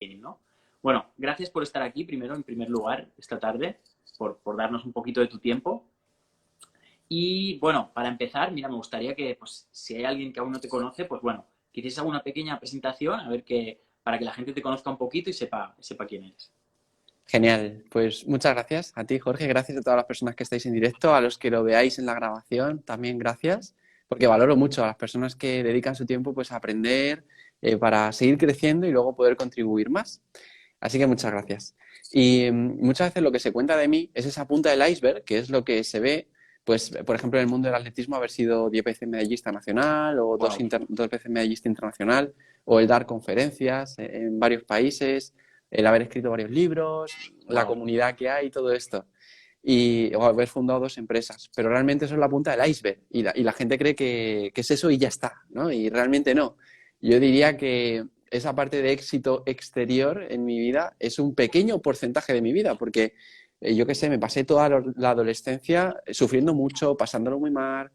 ¿no? Bueno, gracias por estar aquí primero, en primer lugar, esta tarde, por darnos un poquito de tu tiempo. Y bueno, para empezar, mira, me gustaría que, pues, si hay alguien que aún no te conoce, pues bueno, que hicieses alguna pequeña presentación, a ver que, para que la gente te conozca un poquito y sepa quién eres. Genial, pues muchas gracias a ti, Jorge, gracias a todas las personas que estáis en directo, a los que lo veáis en la grabación, también gracias, porque valoro mucho a las personas que dedican su tiempo pues a aprender para seguir creciendo y luego poder contribuir más. Así que muchas gracias. Y muchas veces lo que se cuenta de mí es esa punta del iceberg, que es lo que se ve, pues, por ejemplo, en el mundo del atletismo, haber sido 10 veces medallista nacional o Wow. dos veces medallista internacional, o el dar conferencias en varios países, el haber escrito varios libros, la Wow. comunidad que hay, todo esto. Y, o haber fundado dos empresas. Pero realmente eso es la punta del iceberg. Y la gente cree que es eso y ya está, ¿no? Y realmente no. Yo diría que esa parte de éxito exterior en mi vida es un pequeño porcentaje de mi vida, porque yo qué sé, me pasé toda la adolescencia sufriendo mucho, pasándolo muy mal.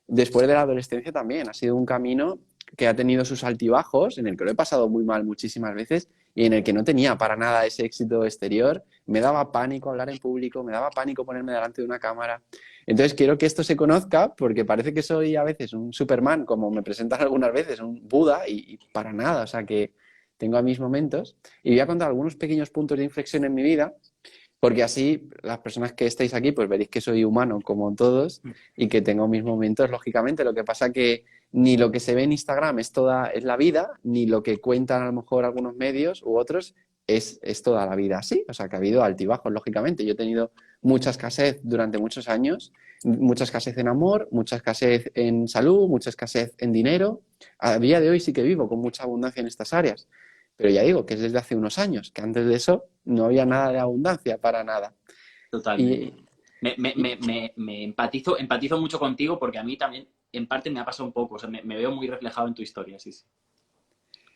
Después de la adolescencia también ha sido un camino que ha tenido sus altibajos, en el que lo he pasado muy mal muchísimas veces y en el que no tenía para nada ese éxito exterior. Me daba pánico hablar en público, me daba pánico ponerme delante de una cámara. Entonces quiero que esto se conozca porque parece que soy a veces un Superman, como me presentan algunas veces, un Buda, y para nada. O sea que tengo a mis momentos y voy a contar algunos pequeños puntos de inflexión en mi vida porque así las personas que estáis aquí pues veréis que soy humano como todos y que tengo mis momentos, lógicamente. Lo que pasa que ni lo que se ve en Instagram es la vida, ni lo que cuentan a lo mejor algunos medios u otros es toda la vida así. O sea que ha habido altibajos, lógicamente. Yo he tenido mucha escasez durante muchos años, mucha escasez en amor, mucha escasez en salud, mucha escasez en dinero. A día de hoy sí que vivo con mucha abundancia en estas áreas. Pero ya digo que es desde hace unos años, que antes de eso no había nada de abundancia para nada. Totalmente. Y, Me empatizo mucho contigo porque a mí también, en parte, me ha pasado un poco. O sea, me veo muy reflejado en tu historia, sí, sí.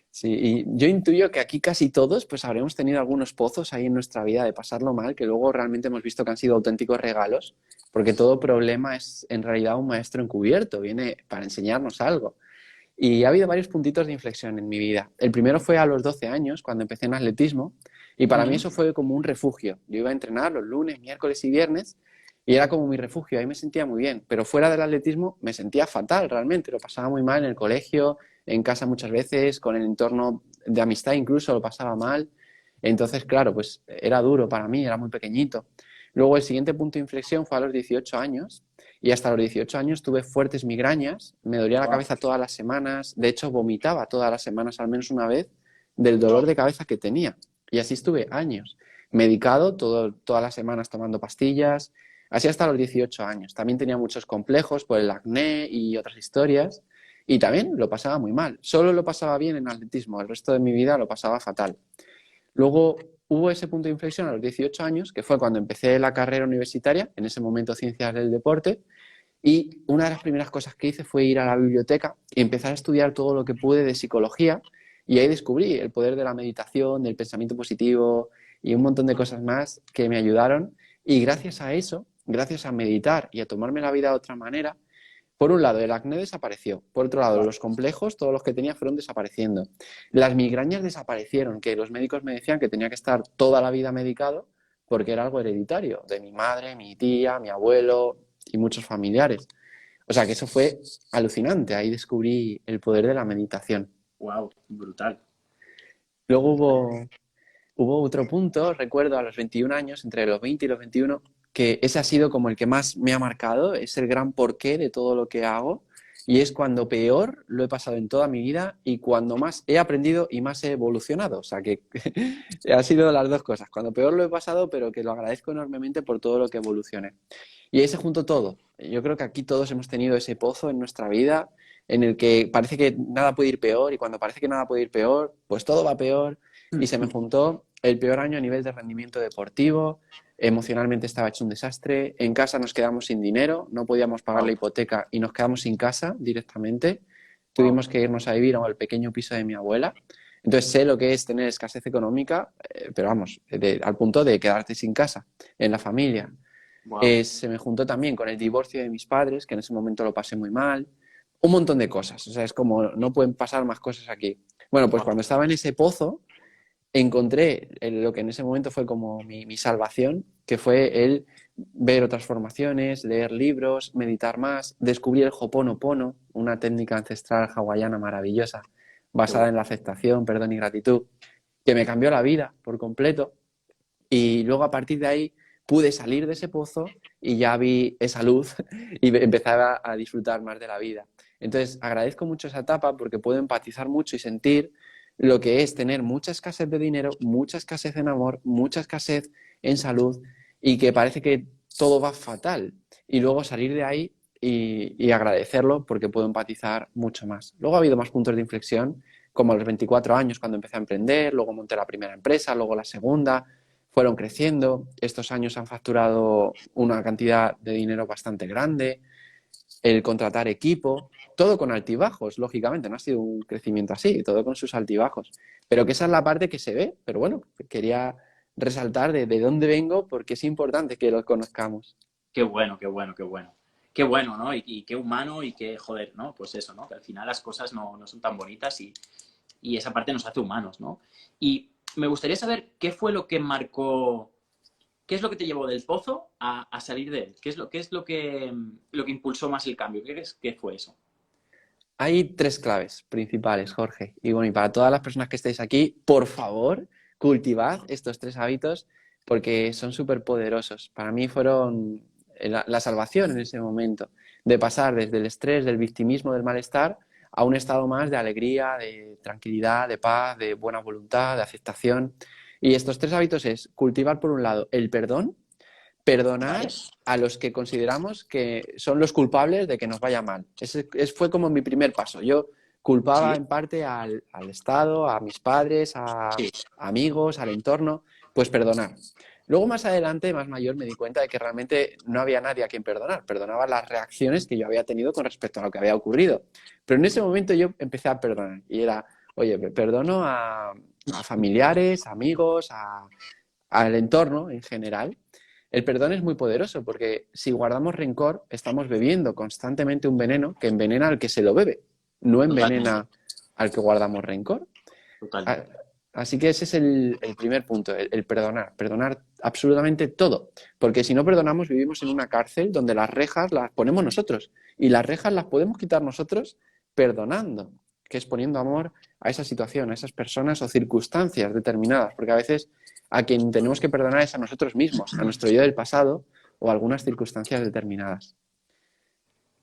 sí, y yo intuyo que aquí casi todos pues habremos tenido algunos pozos ahí en nuestra vida de pasarlo mal, que luego realmente hemos visto que han sido auténticos regalos, porque todo problema es en realidad un maestro encubierto, viene para enseñarnos algo. Y ha habido varios puntitos de inflexión en mi vida. El primero fue a los 12 años, cuando empecé en atletismo, y para mí Ujú. eso fue como un refugio. Yo iba a entrenar los lunes, miércoles y viernes, y era como mi refugio, ahí me sentía muy bien. Pero fuera del atletismo me sentía fatal realmente, lo pasaba muy mal en el colegio, en casa muchas veces, con el entorno de amistad incluso lo pasaba mal. Entonces, claro, pues era duro para mí, era muy pequeñito. Luego el siguiente punto de inflexión fue a los 18 años, y hasta los 18 años tuve fuertes migrañas, me dolía la Wow, cabeza todas las semanas, de hecho vomitaba todas las semanas al menos una vez del dolor wow. de cabeza que tenía. Y así estuve años, medicado todas las semanas tomando pastillas, así hasta los 18 años. También tenía muchos complejos por el acné y otras historias, y también lo pasaba muy mal. Solo lo pasaba bien en atletismo, el resto de mi vida lo pasaba fatal. Luego hubo ese punto de inflexión a los 18 años, que fue cuando empecé la carrera universitaria, en ese momento ciencias del deporte, y una de las primeras cosas que hice fue ir a la biblioteca y empezar a estudiar todo lo que pude de psicología, y ahí descubrí el poder de la meditación, del pensamiento positivo y un montón de cosas más que me ayudaron. Y gracias a eso, gracias a meditar y a tomarme la vida de otra manera, por un lado el acné desapareció, por otro lado Wow. los complejos, todos los que tenía fueron desapareciendo. Las migrañas desaparecieron, que los médicos me decían que tenía que estar toda la vida medicado porque era algo hereditario, de mi madre, mi tía, mi abuelo y muchos familiares. O sea que eso fue alucinante, ahí descubrí el poder de la meditación. Wow, brutal. Luego hubo otro punto, recuerdo a los 21 años, entre los 20 y los 21, que ese ha sido como el que más me ha marcado, es el gran porqué de todo lo que hago, y es cuando peor lo he pasado en toda mi vida y cuando más he aprendido y más he evolucionado. O sea que ha sido las dos cosas, cuando peor lo he pasado, pero que lo agradezco enormemente por todo lo que evolucioné. Y ahí se juntó todo. Yo creo que aquí todos hemos tenido ese pozo en nuestra vida en el que parece que nada puede ir peor y cuando parece que nada puede ir peor, pues todo va peor y se me juntó el peor año a nivel de rendimiento deportivo, emocionalmente estaba hecho un desastre, en casa nos quedamos sin dinero, no podíamos pagar la Wow, hipoteca y nos quedamos sin casa directamente, wow. tuvimos que irnos a vivir al pequeño piso de mi abuela, entonces sé lo que es tener escasez económica, pero vamos, al punto de quedarte sin casa en la familia. Wow. Se me juntó también con el divorcio de mis padres, que en ese momento lo pasé muy mal, un montón de cosas, o sea, es como no pueden pasar más cosas aquí. Bueno, pues Wow. cuando estaba en ese pozo, encontré lo que en ese momento fue como mi salvación, que fue el ver otras formaciones, leer libros, meditar más, descubrí el Ho'oponopono, una técnica ancestral hawaiana maravillosa, Qué basada en bueno. la aceptación, perdón y gratitud, que me cambió la vida por completo. Y luego a partir de ahí pude salir de ese pozo y ya vi esa luz y empezaba a disfrutar más de la vida. Entonces agradezco mucho esa etapa porque puedo empatizar mucho y sentir lo que es tener mucha escasez de dinero, mucha escasez en amor, mucha escasez en salud y que parece que todo va fatal. Y luego salir de ahí y agradecerlo porque puedo empatizar mucho más. Luego ha habido más puntos de inflexión, como a los 24 años cuando empecé a emprender, luego monté la primera empresa, luego la segunda, fueron creciendo, estos años han facturado una cantidad de dinero bastante grande, el contratar equipo, todo con altibajos, lógicamente, no ha sido un crecimiento así, todo con sus altibajos, pero que esa es la parte que se ve, pero bueno, quería resaltar de dónde vengo porque es importante que lo conozcamos. Qué bueno, qué bueno, qué bueno. Qué bueno, ¿no? Y qué humano y qué, joder, ¿no? Pues eso, ¿no? Que al final las cosas no son tan bonitas y esa parte nos hace humanos, ¿no? Y me gustaría saber qué fue lo que marcó, qué es lo que te llevó del pozo a salir de él, qué es lo que impulsó más el cambio, ¿qué crees que fue eso? Hay tres claves principales, Jorge. Y bueno, y para todas las personas que estéis aquí, por favor, cultivad estos tres hábitos porque son súper poderosos. Para mí fueron la salvación en ese momento, de pasar desde el estrés, del victimismo, del malestar, a un estado más de alegría, de tranquilidad, de paz, de buena voluntad, de aceptación. Y estos tres hábitos es cultivar, por un lado, el perdón, ¿Vale? perdonar a los que consideramos que son los culpables de que nos vaya mal. Fue como mi primer paso. Yo culpaba Sí, en parte al Estado, a mis padres, a sí, amigos, al entorno, pues perdonar. Luego más adelante, más mayor, me di cuenta de que realmente no había nadie a quien perdonar. Perdonaba las reacciones que yo había tenido con respecto a lo que había ocurrido. Pero en ese momento yo empecé a perdonar y era, oye, perdono a familiares, amigos, al entorno en general. El perdón es muy poderoso porque si guardamos rencor, estamos bebiendo constantemente un veneno que envenena al que se lo bebe, no totalmente, envenena al que guardamos rencor. totalmente. Así que ese es el primer punto, el perdonar, perdonar absolutamente todo, porque si no perdonamos vivimos en una cárcel donde las rejas las ponemos nosotros y las rejas las podemos quitar nosotros perdonando, que es poniendo amor a esa situación, a esas personas o circunstancias determinadas, porque a veces a quien tenemos que perdonar es a nosotros mismos, a nuestro yo del pasado o a algunas circunstancias determinadas.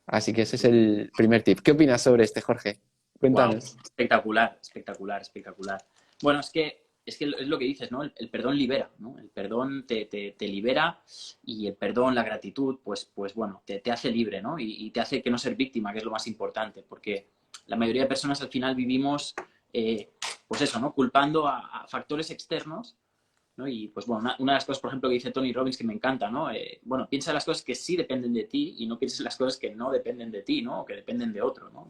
Así que ese es el primer tip. ¿Qué opinas sobre este, Jorge? Wow, Cuéntanos. espectacular, espectacular, espectacular. Bueno, es que es lo que dices, ¿no? El perdón libera, ¿no? El perdón te libera y el perdón, la gratitud, pues bueno, te hace libre, ¿no? Y te hace que no ser víctima, que es lo más importante, porque la mayoría de personas al final vivimos, pues eso, ¿no? Culpando a factores externos, ¿no? Y pues bueno, una de las cosas, por ejemplo, que dice Tony Robbins que me encanta, ¿no? Bueno, piensa en las cosas que sí dependen de ti y no pienses en las cosas que no dependen de ti, ¿no? O que dependen de otro, ¿no?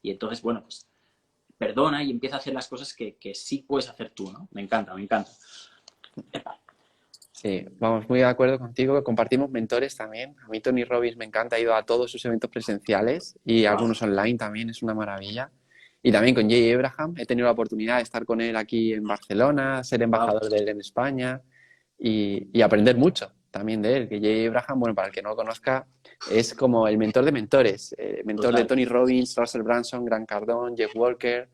Y entonces, bueno, pues perdona y empieza a hacer las cosas que sí puedes hacer tú, ¿no? Me encanta, me encanta. Sí, vamos, muy de acuerdo contigo. Compartimos mentores también. A mí Tony Robbins me encanta, he ido a todos sus eventos presenciales y Wow, algunos online también, es una maravilla. Y también con Jay Abraham, he tenido la oportunidad de estar con él aquí en Barcelona, ser wow, embajador de él en España y aprender mucho también de él. Que Jay Abraham, bueno, para el que no lo conozca, es como el mentor de mentores, mentor de total, Tony Robbins, Russell Brunson, Grant Cardone, Jeff Walker,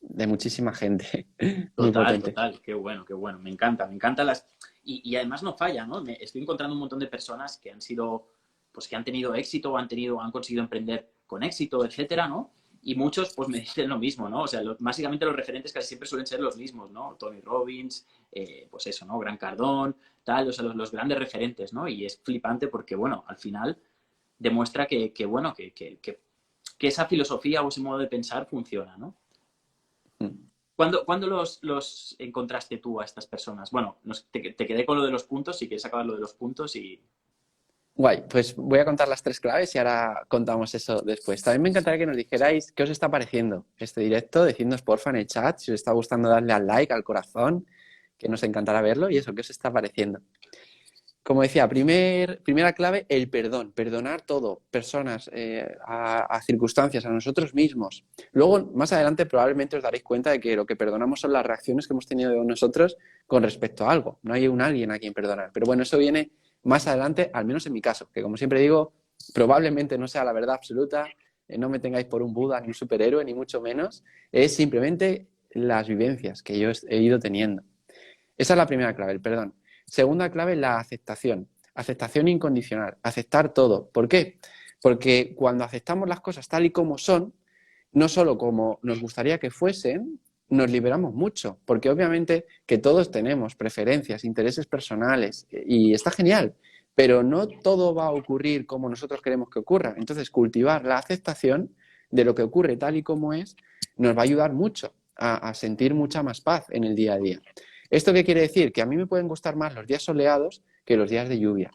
de muchísima gente. Muy total, potente. total. Qué bueno. Me encanta, me encanta las... Y además no falla, ¿no? Estoy encontrando un montón de personas que han sido, pues que han tenido éxito, han conseguido emprender con éxito, etcétera, ¿no? Y muchos, pues me dicen lo mismo, ¿no? O sea, básicamente los referentes casi siempre suelen ser los mismos, ¿no? Tony Robbins, pues eso, ¿no? Gran Cardón, tal, o sea, los grandes referentes, ¿no? Y es flipante porque, bueno, al final demuestra bueno, que esa filosofía o ese modo de pensar funciona, ¿no? ¿Cuándo los encontraste tú a estas personas? Bueno, te quedé con lo de los puntos, si quieres acabar lo de los puntos y... Guay, pues voy a contar las tres claves y ahora contamos eso después. También me encantaría que nos dijerais qué os está pareciendo este directo, decidnos porfa en el chat si os está gustando darle al like, al corazón, que nos encantará verlo y eso, qué os está pareciendo. como decía, primera clave, el perdón. Perdonar todo, personas, a circunstancias, a nosotros mismos. Luego, más adelante, probablemente os daréis cuenta de que lo que perdonamos son las reacciones que hemos tenido de nosotros con respecto a algo. No hay un alguien a quien perdonar. Pero bueno, eso viene más adelante, al menos en mi caso, que como siempre digo, probablemente no sea la verdad absoluta. No me tengáis por un Buda ni un superhéroe, ni mucho menos. Es simplemente las vivencias que yo he ido teniendo. Esa es la primera clave, el perdón. Segunda clave, la aceptación. Aceptación incondicional. Aceptar todo. ¿Por qué? Porque cuando aceptamos las cosas tal y como son, no solo como nos gustaría que fuesen, nos liberamos mucho. Porque obviamente que todos tenemos preferencias, intereses personales y está genial. Pero no todo va a ocurrir como nosotros queremos que ocurra. Entonces, cultivar la aceptación de lo que ocurre tal y como es nos va a ayudar mucho a sentir mucha más paz en el día a día. ¿Esto qué quiere decir? Que a mí me pueden gustar más los días soleados que los días de lluvia.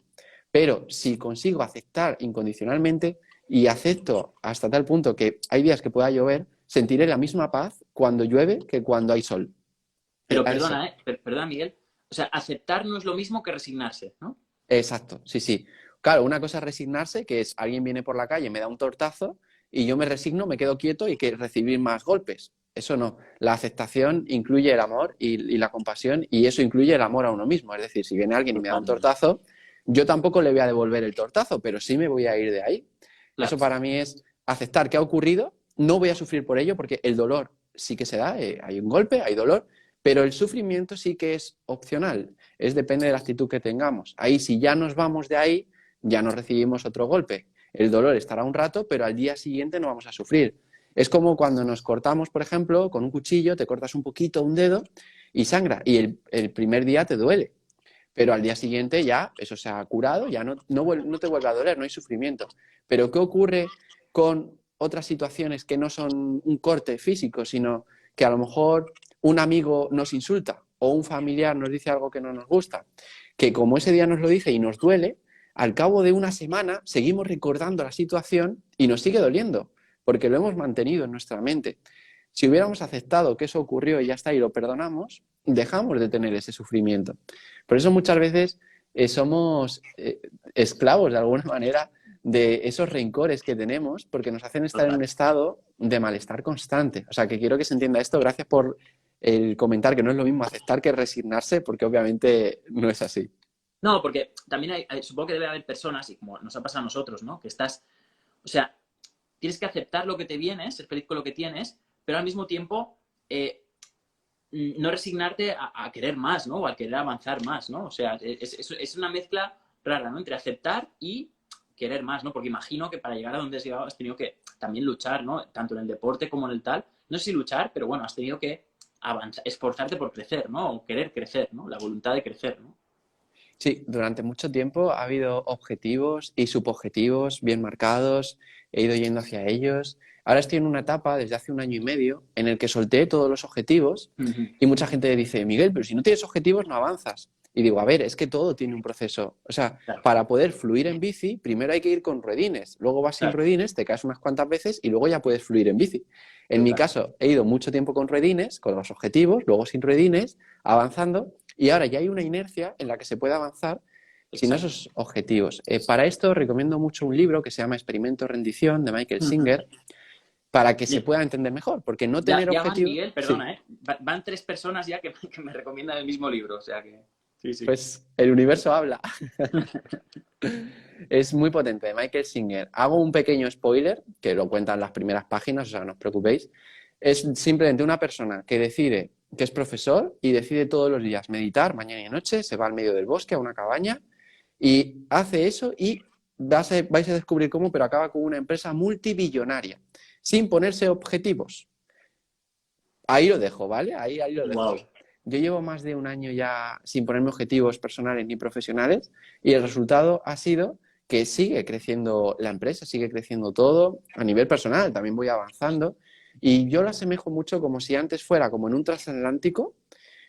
Pero si consigo aceptar incondicionalmente y acepto hasta tal punto que hay días que pueda llover, sentiré la misma paz cuando llueve que cuando hay sol. Pero A perdona, eso. Perdona, Miguel. O sea, aceptar no es lo mismo que resignarse, ¿no? Exacto, sí, sí. Claro, una cosa es resignarse, que es alguien viene por la calle, me da un tortazo y yo me resigno, me quedo quieto y que recibir más golpes. Eso no. La aceptación incluye el amor y la compasión y eso incluye el amor a uno mismo. Es decir, si viene alguien y me da un Totalmente. tortazo, yo tampoco le voy a devolver el tortazo, pero sí me voy a ir de ahí. Eso Claro. para mí es aceptar que ha ocurrido, no voy a sufrir por ello porque el dolor sí que se da, hay un golpe, hay dolor, pero el sufrimiento sí que es opcional, depende de la actitud que tengamos. Ahí, si ya nos vamos de ahí, ya no recibimos otro golpe. El dolor estará un rato, pero al día siguiente no vamos a sufrir. Es como cuando nos cortamos, por ejemplo, con un cuchillo, te cortas un poquito un dedo y sangra, y el primer día te duele, pero al día siguiente ya eso se ha curado, ya no te vuelve a doler, no hay sufrimiento. Pero ¿qué ocurre con otras situaciones que no son un corte físico, sino que a lo mejor un amigo nos insulta o un familiar nos dice algo que no nos gusta? Que como ese día nos lo dice y nos duele, al cabo de una semana seguimos recordando la situación y nos sigue doliendo, porque lo hemos mantenido en nuestra mente. Si hubiéramos aceptado que eso ocurrió y ya está y lo perdonamos, dejamos de tener ese sufrimiento. Por eso muchas veces somos esclavos de alguna manera de esos rencores que tenemos porque nos hacen estar en Total. un estado de malestar constante. O sea, que quiero que se entienda esto. Gracias por el comentar que no es lo mismo aceptar que resignarse, porque obviamente no es así. No, porque también supongo que debe haber personas, y como nos ha pasado a nosotros, ¿no? Que estás, o sea, tienes que aceptar lo que te viene, ser feliz con lo que tienes, pero al mismo tiempo no resignarte a querer más, ¿no? O a querer avanzar más, ¿no? O sea, es una mezcla rara, ¿no? Entre aceptar y querer más, ¿no? Porque imagino que para llegar a donde has llegado has tenido que también luchar, ¿no? Tanto en el deporte como en el tal. No sé si luchar, pero bueno, has tenido que avanzar, esforzarte por crecer, ¿no? O querer crecer, ¿no? La voluntad de crecer, ¿no? Sí, durante mucho tiempo ha habido objetivos y subobjetivos bien marcados, he ido yendo hacia ellos. Ahora estoy en una etapa, desde hace un año y medio, en el que solté todos los objetivos Ujú. y mucha gente dice, Miguel, pero si no tienes objetivos no avanzas. Y digo, a ver, es que todo tiene un proceso. O sea, Claro, para poder fluir en bici, primero hay que ir con ruedines, luego vas sin claro, ruedines, te caes unas cuantas veces y luego ya puedes fluir en bici. En mi total. caso, he ido mucho tiempo con ruedines, con los objetivos, luego sin ruedines, avanzando, y ahora ya hay una inercia en la que se puede avanzar sin Exacto. esos objetivos. Para esto recomiendo mucho un libro que se llama Experimento Rendición de Michael Ujú. Singer para que se pueda entender mejor, porque no Ya, tener ya van, objetivos, Miguel, sí, perdona, ¿eh? Van tres personas ya que me recomiendan el mismo libro, o sea que... Sí, sí. pues el universo habla. Es muy potente, de Michael Singer. Hago un pequeño spoiler, que lo cuentan las primeras páginas, o sea, no os preocupéis. Es simplemente una persona que decide, que es profesor y decide todos los días meditar, mañana y noche, se va al medio del bosque, a una cabaña, y hace eso y vais a descubrir cómo, pero acaba con una empresa multibillonaria, sin ponerse objetivos. Ahí lo dejo, ¿vale? Ahí lo dejo. Wow. Yo llevo más de un año ya sin ponerme objetivos personales ni profesionales y el resultado ha sido que sigue creciendo la empresa, sigue creciendo todo a nivel personal, también voy avanzando y yo lo asemejo mucho como si antes fuera como en un transatlántico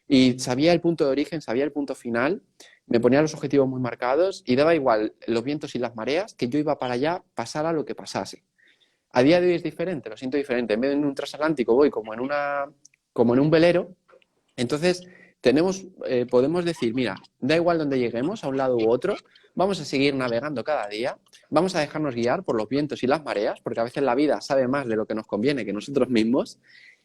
y sabía el punto de origen, sabía el punto final, me ponía los objetivos muy marcados y daba igual los vientos y las mareas, que yo iba para allá, pasara lo que pasase. A día de hoy es diferente, lo siento diferente. En vez de en un transatlántico voy como en un velero. Entonces podemos decir, mira, da igual donde lleguemos, a un lado u otro, vamos a seguir navegando cada día, vamos a dejarnos guiar por los vientos y las mareas, porque a veces la vida sabe más de lo que nos conviene que nosotros mismos.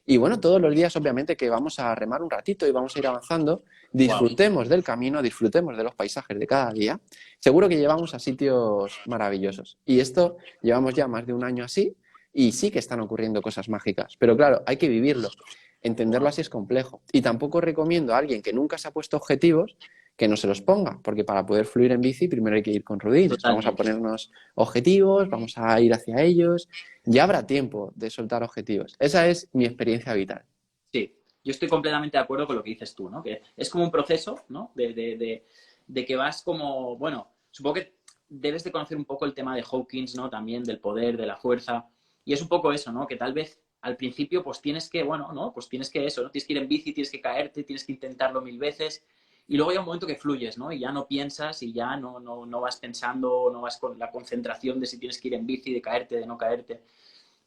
Y bueno, todos los días obviamente que vamos a remar un ratito y vamos a ir avanzando, Wow. disfrutemos del camino, disfrutemos de los paisajes de cada día. Seguro que llevamos a sitios maravillosos. Y esto llevamos ya más de un año así y sí que están ocurriendo cosas mágicas. Pero claro, hay que vivirlo. Entenderlo así es complejo. Y tampoco recomiendo a alguien que nunca se ha puesto objetivos que no se los ponga, porque para poder fluir en bici primero hay que ir con rodillas. Vamos a Totalmente. ponernos objetivos, vamos a ir hacia ellos. Ya habrá tiempo de soltar objetivos. Esa es mi experiencia vital. Sí, yo estoy completamente de acuerdo con lo que dices tú, ¿no? Que es como un proceso, ¿no? De que vas como, bueno, supongo que debes de conocer un poco el tema de Hawkins, ¿no? También del poder, de la fuerza. Y es un poco eso, ¿no? Que tal vez al principio pues tienes que, bueno, ¿no? Pues tienes que eso, ¿no? Tienes que ir en bici, tienes que caerte, tienes que intentarlo 1000 veces. Y luego hay un momento que fluyes, ¿no? Y ya no piensas y ya no vas pensando, no vas con la concentración de si tienes que ir en bici, de caerte, de no caerte.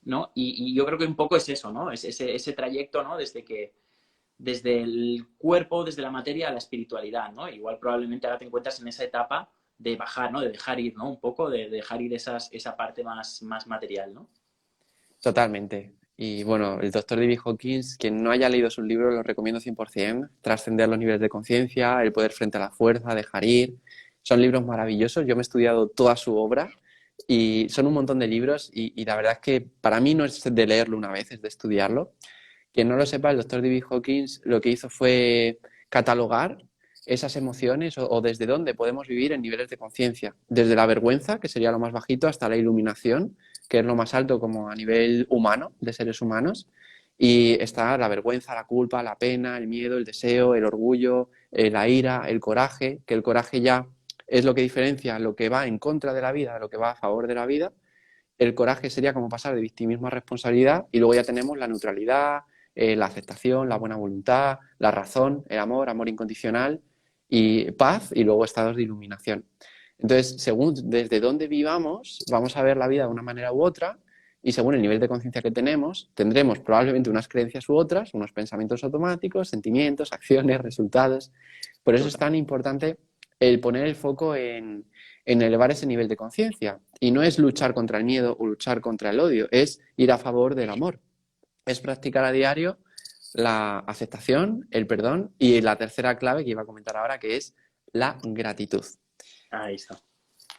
¿No? Y yo creo que un poco es eso, ¿no? Es ese trayecto, ¿no? Desde el cuerpo, desde la materia a la espiritualidad, ¿no? Igual probablemente ahora te encuentras en esa etapa de bajar, ¿no? De dejar ir, ¿no? Un poco, de dejar ir esa parte más material, ¿no? Totalmente. Y bueno, el doctor David Hawkins, quien no haya leído sus libros, los recomiendo 100%. Trascender los niveles de conciencia, El poder frente a la fuerza, Dejar ir. Son libros maravillosos. Yo me he estudiado toda su obra y son un montón de libros y la verdad es que para mí no es de leerlo una vez, es de estudiarlo. Quien no lo sepa, el doctor David Hawkins lo que hizo fue catalogar esas emociones o desde dónde podemos vivir en niveles de conciencia. Desde la vergüenza, que sería lo más bajito, hasta la iluminación, que es lo más alto como a nivel humano, de seres humanos. Y está la vergüenza, la culpa, la pena, el miedo, el deseo, el orgullo, la ira, el coraje, que el coraje ya es lo que diferencia lo que va en contra de la vida de lo que va a favor de la vida. El coraje sería como pasar de victimismo a responsabilidad y luego ya tenemos la neutralidad, la aceptación, la buena voluntad, la razón, el amor, amor incondicional y paz y luego estados de iluminación. Entonces, según desde dónde vivamos, vamos a ver la vida de una manera u otra y según el nivel de conciencia que tenemos, tendremos probablemente unas creencias u otras, unos pensamientos automáticos, sentimientos, acciones, resultados. Por eso es Total. tan importante el poner el foco en elevar ese nivel de conciencia. Y no es luchar contra el miedo o luchar contra el odio, es ir a favor del amor. Es practicar a diario la aceptación, el perdón y la tercera clave que iba a comentar ahora, que es la gratitud. Ahí está.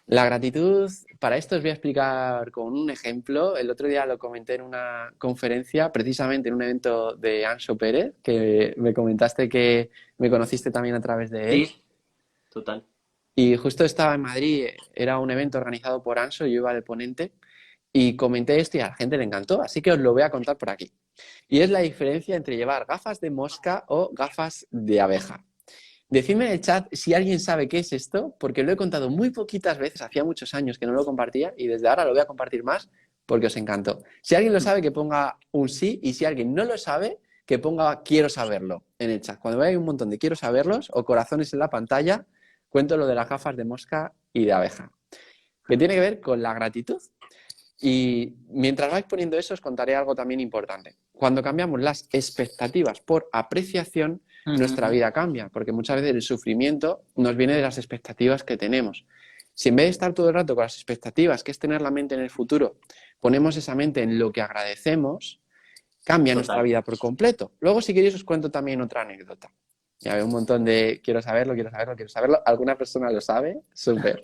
La gratitud, para esto os voy a explicar con un ejemplo. El otro día lo comenté en una conferencia, precisamente en un evento de Anxo Pérez, que me comentaste que me conociste también a través de él. Sí, total. Y justo estaba en Madrid, era un evento organizado por Anxo, yo iba de ponente, y comenté esto y a la gente le encantó, así que os lo voy a contar por aquí. Y es la diferencia entre llevar gafas de mosca o gafas de abeja. Decidme en el chat si alguien sabe qué es esto, porque lo he contado muy poquitas veces, hacía muchos años que no lo compartía y desde ahora lo voy a compartir más porque os encantó. Si alguien lo sabe, que ponga un sí, y si alguien no lo sabe, que ponga quiero saberlo en el chat. Cuando veáis un montón de quiero saberlos o corazones en la pantalla, cuento lo de las gafas de mosca y de abeja, que tiene que ver con la gratitud. Y mientras vais poniendo eso, os contaré algo también importante. Cuando cambiamos las expectativas por apreciación, nuestra vida cambia, porque muchas veces el sufrimiento nos viene de las expectativas que tenemos. Si en vez de estar todo el rato con las expectativas, que es tener la mente en el futuro, ponemos esa mente en lo que agradecemos, cambia nuestra Total. vida por completo. Luego, si queréis, os cuento también otra anécdota. Ya veo un montón de quiero saberlo, quiero saberlo, quiero saberlo. ¿Alguna persona lo sabe? Súper.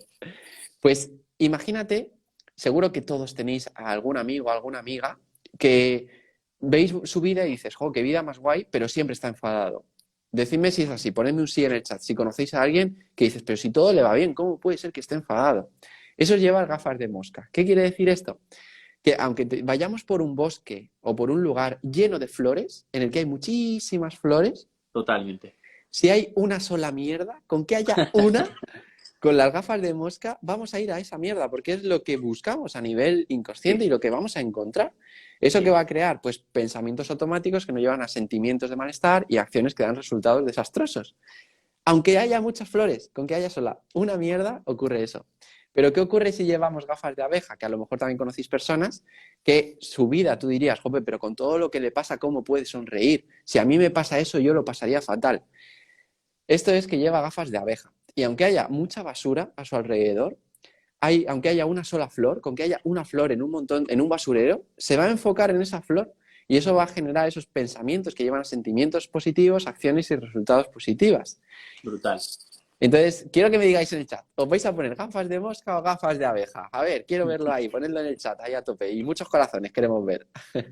Pues imagínate, seguro que todos tenéis a algún amigo o alguna amiga que veis su vida y dices, jo, qué vida más guay, pero siempre está enfadado. Decidme si es así, ponedme un sí en el chat. Si conocéis a alguien que dices, pero si todo le va bien, ¿cómo puede ser que esté enfadado? Eso os lleva a gafas de mosca. ¿Qué quiere decir esto? Que aunque vayamos por un bosque o por un lugar lleno de flores, en el que hay muchísimas flores, Totalmente. si hay una sola mierda, con que haya una, con las gafas de mosca vamos a ir a esa mierda, porque es lo que buscamos a nivel inconsciente Sí, y lo que vamos a encontrar. ¿Eso qué sí. va a crear? Pues pensamientos automáticos que nos llevan a sentimientos de malestar y acciones que dan resultados desastrosos. Aunque haya muchas flores, con que haya sola una mierda, ocurre eso. Pero ¿qué ocurre si llevamos gafas de abeja? Que a lo mejor también conocéis personas que su vida, tú dirías, jope, pero con todo lo que le pasa, ¿cómo puede sonreír? Si a mí me pasa eso, yo lo pasaría fatal. Esto es que lleva gafas de abeja. Y aunque haya mucha basura a su alrededor, aunque haya una sola flor, con que haya una flor en un montón, en un basurero, se va a enfocar en esa flor y eso va a generar esos pensamientos que llevan a sentimientos positivos, acciones y resultados positivas. Brutal. Entonces, quiero que me digáis en el chat, ¿os vais a poner gafas de mosca o gafas de abeja? A ver, quiero verlo ahí, ponedlo en el chat, ahí a tope. Y muchos corazones queremos ver.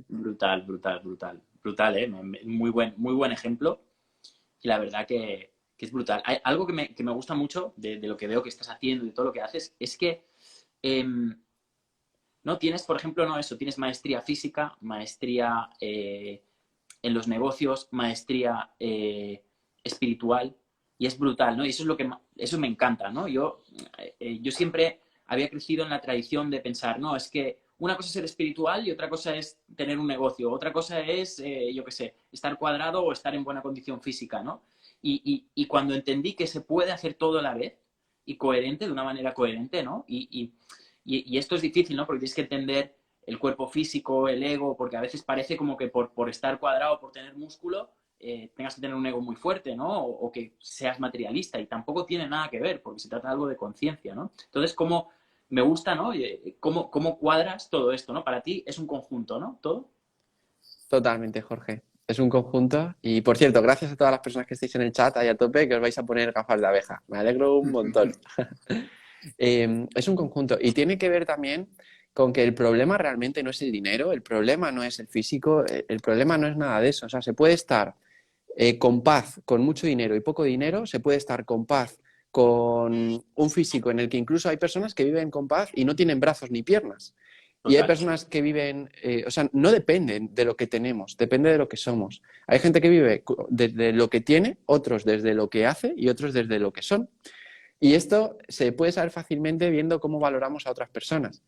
Brutal, brutal, brutal. Brutal, ¿eh? Muy buen ejemplo. Y la verdad que es brutal. Hay algo que me gusta mucho de lo que veo que estás haciendo y de todo lo que haces, es que eh, no tienes, por ejemplo, no eso, tienes maestría física, maestría en los negocios, maestría espiritual, y es brutal, ¿no? Y eso es lo que eso me encanta, ¿no? Yo siempre había crecido en la tradición de pensar, no, es que una cosa es ser espiritual y otra cosa es tener un negocio, otra cosa es, yo qué sé, estar cuadrado o estar en buena condición física, ¿no? Y cuando entendí que se puede hacer todo a la vez y coherente, de una manera coherente, ¿no? Y esto es difícil, ¿no? Porque tienes que entender el cuerpo físico, el ego, porque a veces parece como que por estar cuadrado, por tener músculo, tengas que tener un ego muy fuerte, ¿no? O que seas materialista, y tampoco tiene nada que ver, porque se trata de algo de conciencia, ¿no? Entonces, como me gusta, ¿no? ¿Cómo cuadras todo esto, ¿no? Para ti es un conjunto, ¿no? Todo. Totalmente, Jorge. Es un conjunto. Y por cierto, gracias a todas las personas que estáis en el chat ahí a tope, que os vais a poner gafas de abeja. Me alegro un montón. Es un conjunto. Y tiene que ver también con que el problema realmente no es el dinero, el problema no es el físico, el problema no es nada de eso. O sea, se puede estar con paz, con mucho dinero y poco dinero, se puede estar con paz con un físico en el que incluso hay personas que viven con paz y no tienen brazos ni piernas. Y hay Total. personas que viven, o sea, no dependen de lo que tenemos, depende de lo que somos. Hay gente que vive desde lo que tiene, otros desde lo que hace y otros desde lo que son. Y esto se puede saber fácilmente viendo cómo valoramos a otras personas.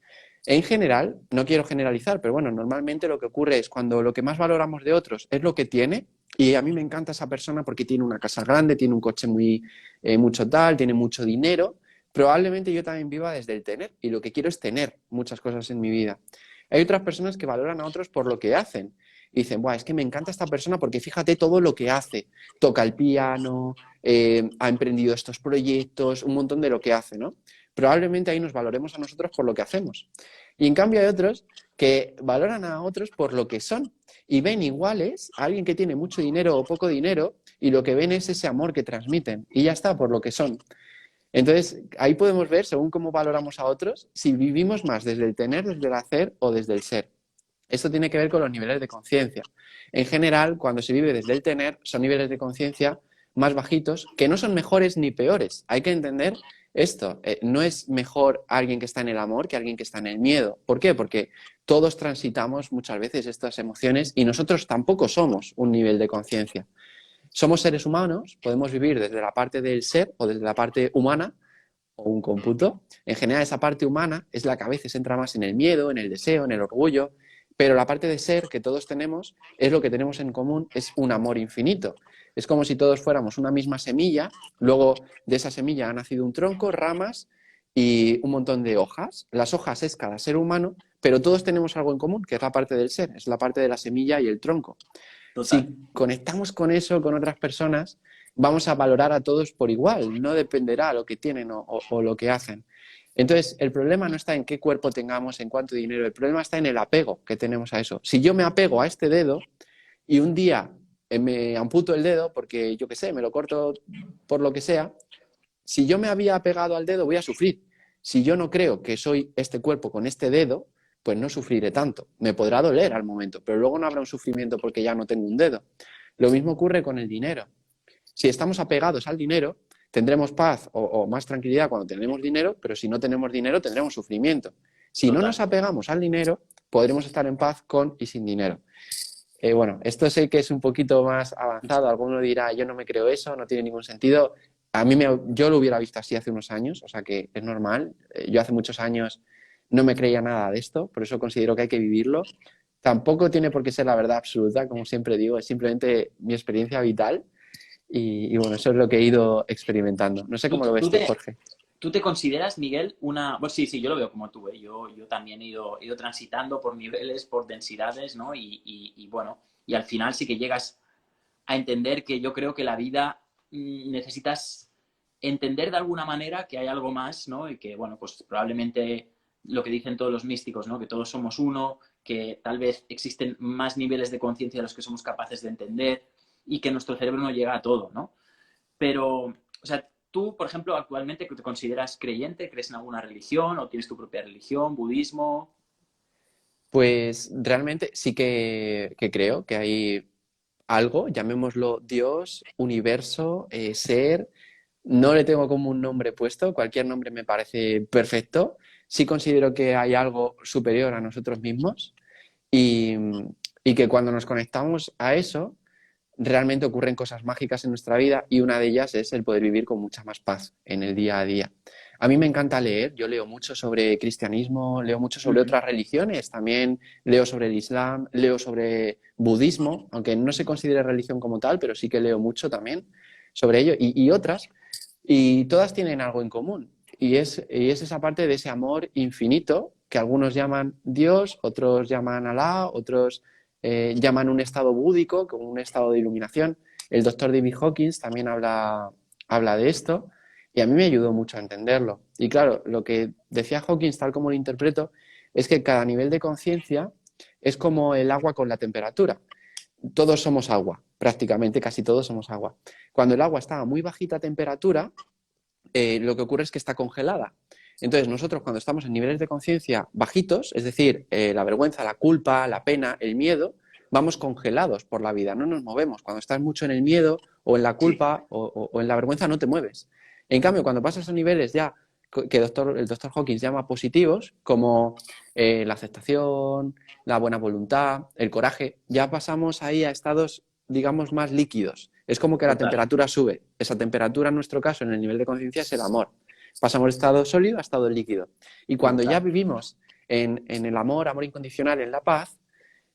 En general, no quiero generalizar, pero bueno, normalmente lo que ocurre es cuando lo que más valoramos de otros es lo que tiene, y a mí me encanta esa persona porque tiene una casa grande, tiene un coche mucho tal, tiene mucho dinero, probablemente yo también viva desde el tener, y lo que quiero es tener muchas cosas en mi vida. Hay otras personas que valoran a otros por lo que hacen. Y dicen, Buah, es que me encanta esta persona porque fíjate todo lo que hace. Toca el piano, ha emprendido estos proyectos, un montón de lo que hace, ¿no? Probablemente ahí nos valoremos a nosotros por lo que hacemos. Y en cambio hay otros que valoran a otros por lo que son y ven iguales a alguien que tiene mucho dinero o poco dinero y lo que ven es ese amor que transmiten y ya está, por lo que son. Entonces, ahí podemos ver, según cómo valoramos a otros, si vivimos más desde el tener, desde el hacer o desde el ser. Esto tiene que ver con los niveles de conciencia. En general, cuando se vive desde el tener, son niveles de conciencia más bajitos, que no son mejores ni peores. Hay que entender esto. No es mejor alguien que está en el amor que alguien que está en el miedo. ¿Por qué? Porque todos transitamos muchas veces estas emociones y nosotros tampoco somos un nivel de conciencia. Somos seres humanos, podemos vivir desde la parte del ser o desde la parte humana o un cómputo. En general, esa parte humana es la que a veces entra más en el miedo, en el deseo, en el orgullo, pero la parte de ser que todos tenemos es lo que tenemos en común, es un amor infinito. Es como si todos fuéramos una misma semilla, luego de esa semilla ha nacido un tronco, ramas y un montón de hojas. Las hojas es cada ser humano, pero todos tenemos algo en común, que es la parte del ser, es la parte de la semilla y el tronco. Total. Si conectamos con eso, con otras personas, vamos a valorar a todos por igual, no dependerá lo que tienen o lo que hacen. Entonces, el problema no está en qué cuerpo tengamos, en cuánto dinero, el problema está en el apego que tenemos a eso. Si yo me apego a este dedo y un día me amputo el dedo porque yo qué sé, me lo corto por lo que sea, si yo me había apegado al dedo voy a sufrir. Si yo no creo que soy este cuerpo con este dedo, pues no sufriré tanto. Me podrá doler al momento, pero luego no habrá un sufrimiento porque ya no tengo un dedo. Lo mismo ocurre con el dinero. Si estamos apegados al dinero, tendremos paz o más tranquilidad cuando tenemos dinero, pero si no tenemos dinero tendremos sufrimiento. Si no Total. nos apegamos al dinero, podremos estar en paz con y sin dinero. Bueno, esto sé que es un poquito más avanzado. Alguno dirá, yo no me creo eso, no tiene ningún sentido. Yo lo hubiera visto así hace unos años, o sea que es normal. Yo hace muchos años no me creía nada de esto, por eso considero que hay que vivirlo. Tampoco tiene por qué ser la verdad absoluta, como siempre digo, es simplemente mi experiencia vital y bueno, eso es lo que he ido experimentando. No sé ¿Tú, cómo lo ves tú tú, te, Jorge. ¿Tú te consideras, Miguel, una... Pues sí, sí, yo lo veo como tú, ¿eh? Yo también he ido transitando por niveles, por densidades, ¿no? Bueno, y al final sí que llegas a entender que yo creo que la vida necesitas entender de alguna manera que hay algo más, ¿no? Y que, bueno, pues probablemente lo que dicen todos los místicos, ¿no? Que todos somos uno, que tal vez existen más niveles de conciencia de los que somos capaces de entender y que nuestro cerebro no llega a todo, ¿no? Pero, o sea, tú, por ejemplo, actualmente te consideras creyente, crees en alguna religión o tienes tu propia religión, budismo. Pues realmente sí que creo que hay algo, llamémoslo Dios, universo, ser. No le tengo como un nombre puesto, cualquier nombre me parece perfecto. Sí considero que hay algo superior a nosotros mismos y, y que cuando nos conectamos a eso, realmente ocurren cosas mágicas en nuestra vida y una de ellas es el poder vivir con mucha más paz en el día a día. A mí me encanta leer, yo leo mucho sobre cristianismo, leo mucho sobre otras religiones, también leo sobre el Islam, leo sobre budismo, aunque no se considere religión como tal, pero sí que leo mucho también sobre ello y otras, y todas tienen algo en común y es esa parte de ese amor infinito que algunos llaman Dios, otros llaman Alá, otros llaman un estado búdico, como un estado de iluminación. El doctor David Hawkins también habla de esto y a mí me ayudó mucho a entenderlo. Y claro, lo que decía Hawkins, tal como lo interpreto, es que cada nivel de conciencia es como el agua con la temperatura. Todos somos agua, prácticamente casi todos somos agua. Cuando el agua está a muy bajita temperatura, lo que ocurre es que está congelada. Entonces, nosotros cuando estamos en niveles de conciencia bajitos, es decir, la vergüenza, la culpa, la pena, el miedo, vamos congelados por la vida, no nos movemos. Cuando estás mucho en el miedo o en la Sí, culpa o en la vergüenza, no te mueves. En cambio, cuando pasas a niveles ya que el doctor Hawkins llama positivos, como la aceptación, la buena voluntad, el coraje, ya pasamos ahí a estados, digamos, más líquidos. Es como que la total. temperatura sube. Esa temperatura, en nuestro caso, en el nivel de conciencia, es el amor. Pasamos de estado sólido a estado líquido. Y cuando ya Brutal. vivimos en el amor, amor incondicional, en la paz,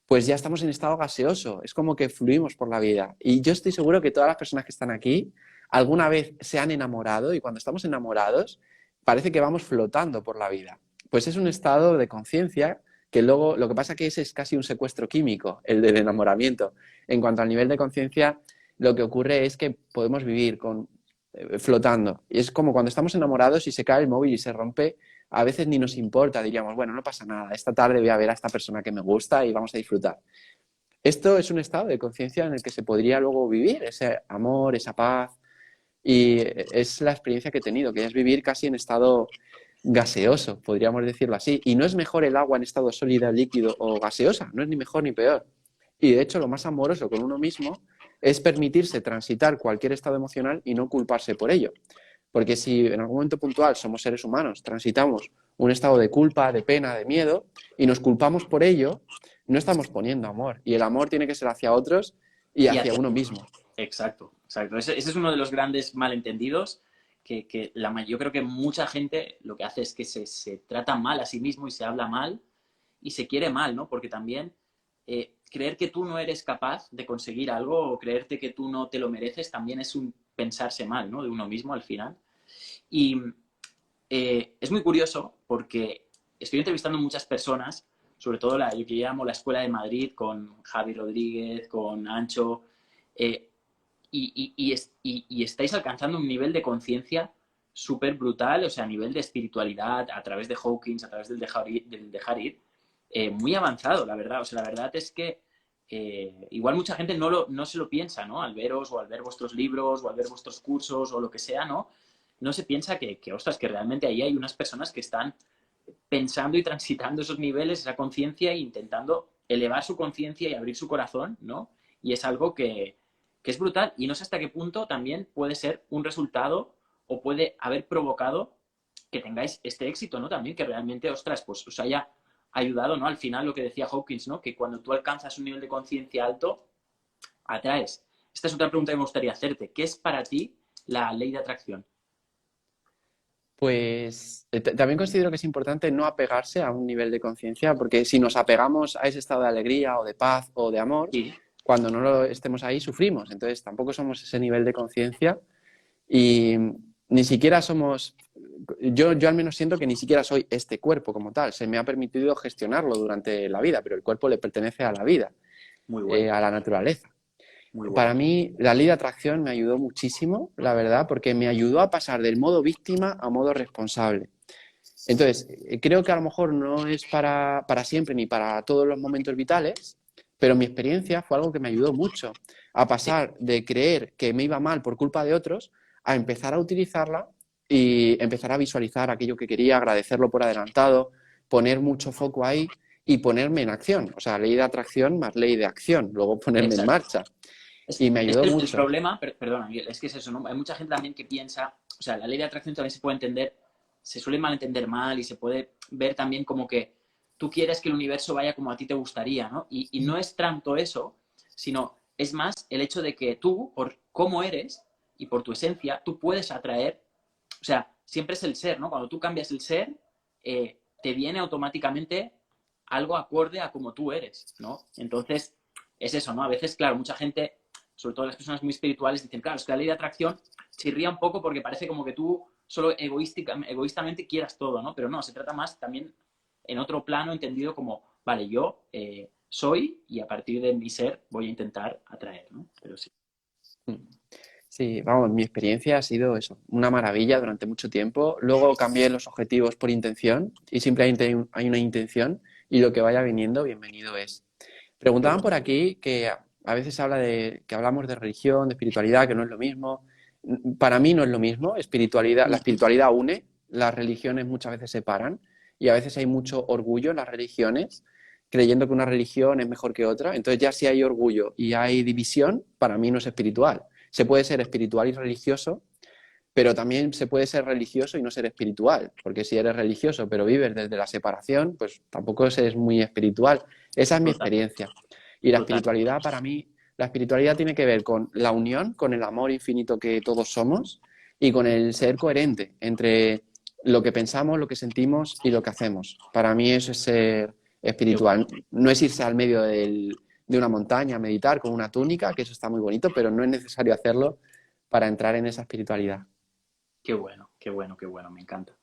pues ya estamos en estado gaseoso. Es como que fluimos por la vida. Y yo estoy seguro que todas las personas que están aquí alguna vez se han enamorado y cuando estamos enamorados parece que vamos flotando por la vida. Pues es un estado de conciencia que luego, lo que pasa que ese es casi un secuestro químico, el del enamoramiento. En cuanto al nivel de conciencia, lo que ocurre es que podemos vivir flotando. Y es como cuando estamos enamorados y se cae el móvil y se rompe, a veces ni nos importa, diríamos, bueno, no pasa nada, esta tarde voy a ver a esta persona que me gusta y vamos a disfrutar. Esto es un estado de conciencia en el que se podría luego vivir ese amor, esa paz, y es la experiencia que he tenido, que es vivir casi en estado gaseoso, podríamos decirlo así. Y no es mejor el agua en estado sólido, líquido o gaseosa, no es ni mejor ni peor. Y de hecho, lo más amoroso con uno mismo es permitirse transitar cualquier estado emocional y no culparse por ello. Porque si en algún momento puntual somos seres humanos, transitamos un estado de culpa, de pena, de miedo, y nos culpamos por ello, no estamos poniendo amor. Y el amor tiene que ser hacia otros y Y hacia hacia uno ti. mismo. Exacto, exacto. Ese es uno de los grandes malentendidos yo creo que mucha gente lo que hace es que se trata mal a sí mismo y se habla mal y se quiere mal, ¿no? Porque también creer que tú no eres capaz de conseguir algo o creerte que tú no te lo mereces también es un pensarse mal, ¿no? De uno mismo al final. Y es muy curioso porque estoy entrevistando muchas personas, sobre todo yo que llamo la Escuela de Madrid, con Javi Rodríguez, con Ancho, eh, y estáis alcanzando un nivel de conciencia súper brutal, o sea, a nivel de espiritualidad, a través de Hawkins, a través del dejar ir muy avanzado, la verdad. O sea, la verdad es que igual mucha gente no se lo piensa, ¿no? Al veros o al ver vuestros libros o al ver vuestros cursos o lo que sea, ¿no? No se piensa ostras, que realmente ahí hay unas personas que están pensando y transitando esos niveles, esa conciencia e intentando elevar su conciencia y abrir su corazón, ¿no? Y es algo que es brutal y no sé hasta qué punto también puede ser un resultado o puede haber provocado que tengáis este éxito, ¿no? También que realmente, ostras, pues os haya ayudado, ¿no? Al final lo que decía Hawkins, ¿no? Que cuando tú alcanzas un nivel de conciencia alto, atraes. Esta es otra pregunta que me gustaría hacerte. ¿Qué es para ti la ley de atracción? Pues también considero que es importante no apegarse a un nivel de conciencia, porque si nos apegamos a ese estado de alegría o de paz o de amor, Sí, cuando no lo estemos ahí sufrimos. Entonces tampoco somos ese nivel de conciencia y ni siquiera somos, yo al menos siento que ni siquiera soy este cuerpo como tal. Se me ha permitido gestionarlo durante la vida, pero el cuerpo le pertenece a la vida, muy bueno. a la naturaleza. Muy Para bueno. mí, la ley de atracción me ayudó muchísimo, la verdad, porque me ayudó a pasar del modo víctima a modo responsable. Entonces, creo que a lo mejor no es para siempre ni para todos los momentos vitales, pero mi experiencia fue algo que me ayudó mucho a Sí, pasar de creer que me iba mal por culpa de otros a empezar a utilizarla y empezar a visualizar aquello que quería, agradecerlo por adelantado, poner mucho foco ahí y ponerme en acción. O sea, ley de atracción más ley de acción, luego ponerme en exacto. marcha. Y me Es ayudó que el mucho. problema, perdona, Miguel, es que es eso, ¿no? Hay mucha gente también que piensa, o sea, la ley de atracción también se puede entender, se suele malentender mal y se puede ver también como que tú quieres que el universo vaya como a ti te gustaría, ¿no? Y no es tanto eso, sino es más el hecho de que tú, por cómo eres y por tu esencia, tú puedes atraer, o sea, siempre es el ser, ¿no? Cuando tú cambias el ser, te viene automáticamente algo acorde a como tú eres, ¿no? Entonces, es eso, ¿no? A veces, claro, mucha gente, sobre todo las personas muy espirituales, dicen, claro, es que la ley de atracción chirría un poco porque parece como que tú solo egoístamente quieras todo, ¿no? Pero no, se trata más también en otro plano entendido como, vale, yo soy y a partir de mi ser voy a intentar atraer, ¿no? Pero sí. Sí, vamos, mi experiencia ha sido eso, una maravilla durante mucho tiempo. Luego cambié los objetivos por intención y simplemente hay una intención y lo que vaya viniendo, bienvenido es. Qué Preguntaban bueno. por aquí que a veces se habla de que hablamos de religión, de espiritualidad, que no es lo mismo. Para mí no es lo mismo. Espiritualidad, la espiritualidad une, las religiones muchas veces separan y a veces hay mucho orgullo en las religiones, creyendo que una religión es mejor que otra. Entonces ya si hay orgullo y hay división, para mí no es espiritual. Se puede ser espiritual y religioso, pero también se puede ser religioso y no ser espiritual, porque si eres religioso pero vives desde la separación, pues tampoco es muy espiritual. Esa es mi Total, experiencia. Y la total. espiritualidad para mí, la espiritualidad tiene que ver con la unión, con el amor infinito que todos somos y con el ser coherente entre lo que pensamos, lo que sentimos y lo que hacemos. Para mí eso es ser Qué bueno. espiritual. No es irse al medio de una montaña a meditar con una túnica, que eso está muy bonito, pero no es necesario hacerlo para entrar en esa espiritualidad. Qué bueno, qué bueno, qué bueno, me encanta.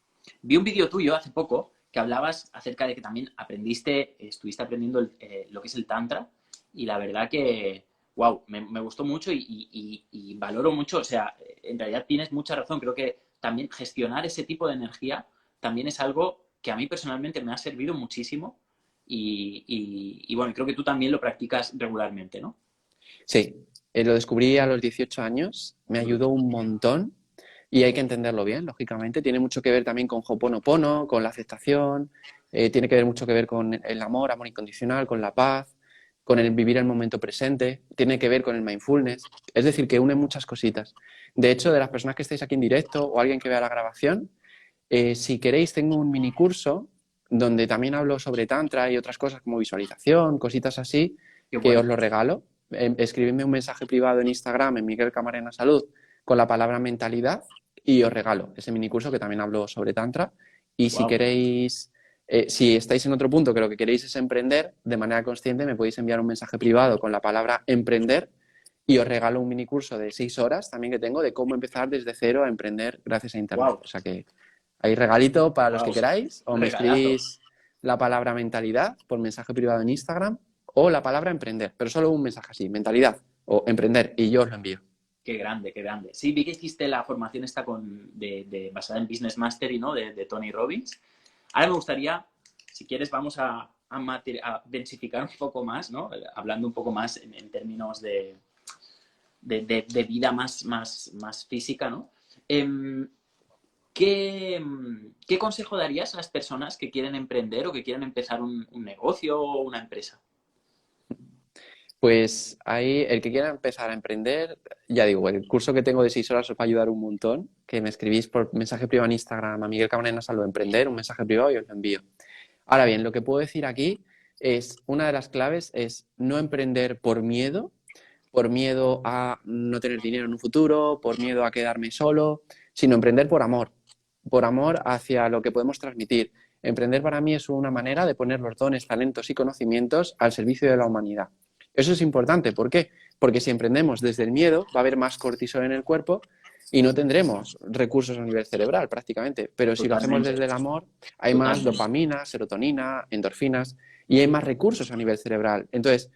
Vi un vídeo tuyo hace poco que hablabas acerca de que también estuviste aprendiendo lo que es el Tantra y la verdad que, wow, me gustó mucho y valoro mucho, o sea, en realidad tienes mucha razón, creo que también gestionar ese tipo de energía también es algo que a mí personalmente me ha servido muchísimo y bueno, creo que tú también lo practicas regularmente, ¿no? Sí, lo descubrí a los 18 años, me ayudó un montón y hay que entenderlo bien, lógicamente. Tiene mucho que ver también con Ho'oponopono, con la aceptación, tiene que ver mucho que ver con el amor, amor incondicional, con la paz, con el vivir el momento presente, tiene que ver con el mindfulness. Es decir, que une muchas cositas. De hecho, de las personas que estáis aquí en directo o alguien que vea la grabación, si queréis, tengo un mini curso donde también hablo sobre Tantra y otras cosas como visualización, cositas así, Qué que os bueno. lo regalo. Escribidme un mensaje privado en Instagram, en Miguel Camarena Salud, con la palabra mentalidad y os regalo ese mini curso que también hablo sobre Tantra. Y si Wow. queréis, si estáis en otro punto que lo que queréis es emprender, de manera consciente me podéis enviar un mensaje privado con la palabra emprender y os regalo un mini curso de 6 horas también que tengo de cómo empezar desde cero a emprender gracias a Internet. Wow. O sea que hay regalito para los que Wow. queráis, o me Regalazo. escribís la palabra mentalidad por mensaje privado en Instagram o la palabra emprender, pero solo un mensaje así, mentalidad o emprender, y yo os lo envío. Qué grande, qué grande. Sí, vi que hiciste la formación esta basada en Business Mastery, ¿no? De Tony Robbins. Ahora me gustaría, si quieres, vamos a densificar un poco más, ¿no? Hablando un poco más en términos de vida más física, ¿no? Em, ¿qué consejo darías a las personas que quieren emprender o que quieren empezar un negocio o una empresa? Pues ahí, el que quiera empezar a emprender, ya digo, el curso que tengo de 6 horas os va a ayudar un montón, que me escribís por mensaje privado en Instagram a Miguel Camarena Salud Emprender, un mensaje privado y os lo envío. Ahora bien, lo que puedo decir aquí es, una de las claves es no emprender por miedo a no tener dinero en un futuro, por miedo a quedarme solo, sino emprender por amor hacia lo que podemos transmitir. Emprender para mí es una manera de poner los dones, talentos y conocimientos al servicio de la humanidad. Eso es importante, ¿por qué? Porque si emprendemos desde el miedo, va a haber más cortisol en el cuerpo y no tendremos recursos a nivel cerebral prácticamente. Pero si lo hacemos Totalmente, desde el amor, hay más totalmente. dopamina, serotonina, endorfinas y hay más recursos a nivel cerebral. Entonces,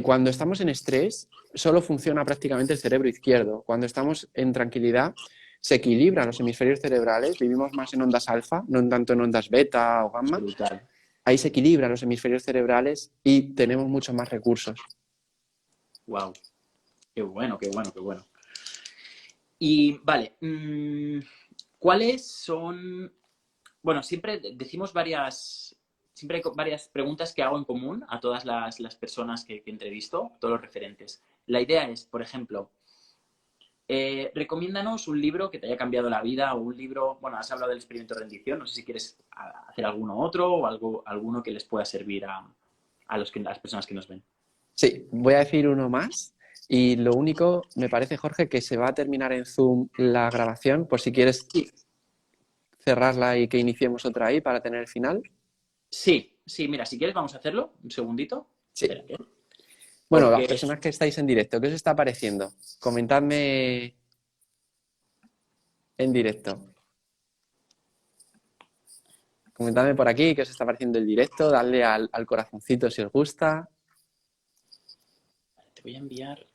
Cuando estamos en estrés, solo funciona prácticamente el cerebro izquierdo. Cuando estamos en tranquilidad, se equilibran los hemisferios cerebrales, vivimos más en ondas alfa, no tanto en ondas beta o gamma. Brutal. Ahí se equilibran los hemisferios cerebrales y tenemos muchos más recursos. Wow. Qué bueno, qué bueno, qué bueno. Y vale, ¿cuáles son? Bueno, siempre decimos siempre hay varias preguntas que hago en común a todas las personas que entrevisto, todos los referentes. La idea es, por ejemplo, recomiéndanos un libro que te haya cambiado la vida o un libro, bueno, has hablado del experimento de rendición, no sé si quieres hacer alguno otro o alguno que les pueda servir a las personas que nos ven. Sí, voy a decir uno más y lo único, me parece, Jorge, que se va a terminar en Zoom la grabación, por si quieres Sí, cerrarla y que iniciemos otra ahí para tener el final. sí, sí, mira, si quieres vamos a hacerlo, un segundito. Sí. Espérate. Bueno, las Porque, personas que estáis en directo, ¿qué os está pareciendo? Comentadme en directo. Comentadme por aquí qué os está pareciendo el directo, dadle al corazoncito si os gusta. te voy a enviar.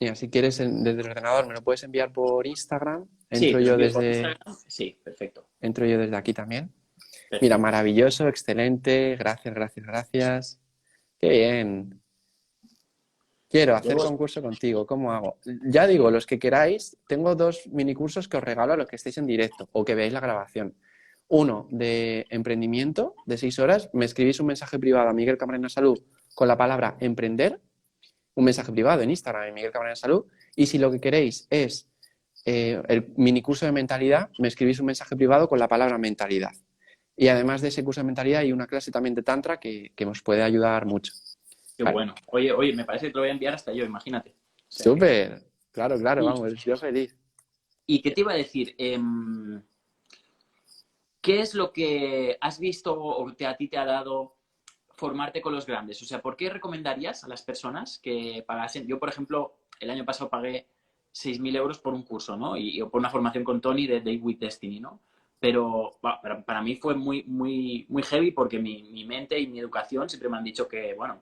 Mira, si quieres desde el ordenador me lo puedes enviar por Instagram. Sí, te lo envío por Instagram. Sí, perfecto. Entro yo desde aquí también. Mira, Perfecto. maravilloso, excelente. Gracias, gracias, gracias. Qué bien. Quiero hacer Luego, concurso contigo. ¿Cómo hago? Ya digo, los que queráis, tengo 2 minicursos que os regalo a los que estéis en directo o que veáis la grabación. Uno de emprendimiento de 6 horas. Me escribís un mensaje privado a Miguel Camarena Salud con la palabra emprender. Un mensaje privado en Instagram de Miguel Camarena Salud. Y si lo que queréis es el minicurso de mentalidad, me escribís un mensaje privado con la palabra mentalidad. Y además de ese curso de mentalidad hay una clase también de Tantra que os puede ayudar mucho. qué Vale. bueno. Oye, oye, me parece que te lo voy a enviar hasta yo, imagínate. O sea que... Súper. Claro, claro, ¿Y, vamos, yo feliz. y qué te iba a decir? ¿Qué es lo que has visto o a ti te ha dado formarte con los grandes? O sea, ¿por qué recomendarías a las personas que pagasen? Yo, por ejemplo, el año pasado pagué 6.000 euros por un curso, ¿no? Y por una formación con Tony de Date with Destiny, ¿no? Pero para mí fue muy, muy, muy heavy porque mi mente y mi educación siempre me han dicho que, bueno,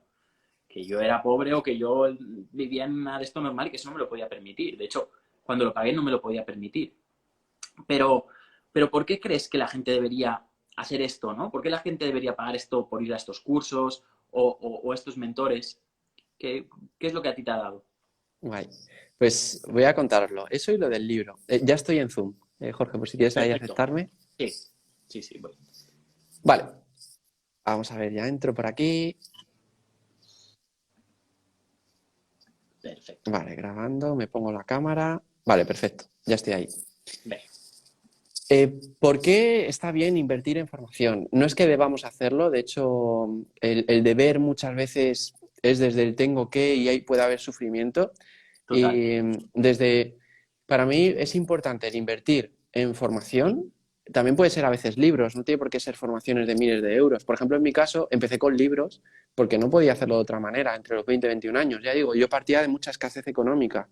que yo era pobre o que yo vivía en una de esto normal y que eso no me lo podía permitir. De hecho, cuando lo pagué no me lo podía permitir. Pero, pero ¿por qué crees que la gente debería hacer esto, ¿no? ¿Por qué la gente debería pagar esto por ir a estos cursos o estos mentores? ¿Qué es lo que a ti te ha dado? Guay. Pues voy a contaroslo. Eso y lo del libro. Ya estoy en Zoom. Jorge, por si quieres ahí Perfecto. aceptarme. Sí, sí, sí. Voy. Vale. Vamos a ver, ya entro por aquí. Perfecto. Vale, grabando, me pongo la cámara. Vale, perfecto. Ya estoy ahí. Ve. ¿Por qué está bien invertir en formación? No es que debamos hacerlo, de hecho, el deber muchas veces es desde el tengo que y ahí puede haber sufrimiento. Total. Para mí es importante el invertir en formación. También puede ser a veces libros, no tiene por qué ser formaciones de miles de euros. Por ejemplo, en mi caso, empecé con libros porque no podía hacerlo de otra manera entre los 20 y 21 años. Ya digo, yo partía de mucha escasez económica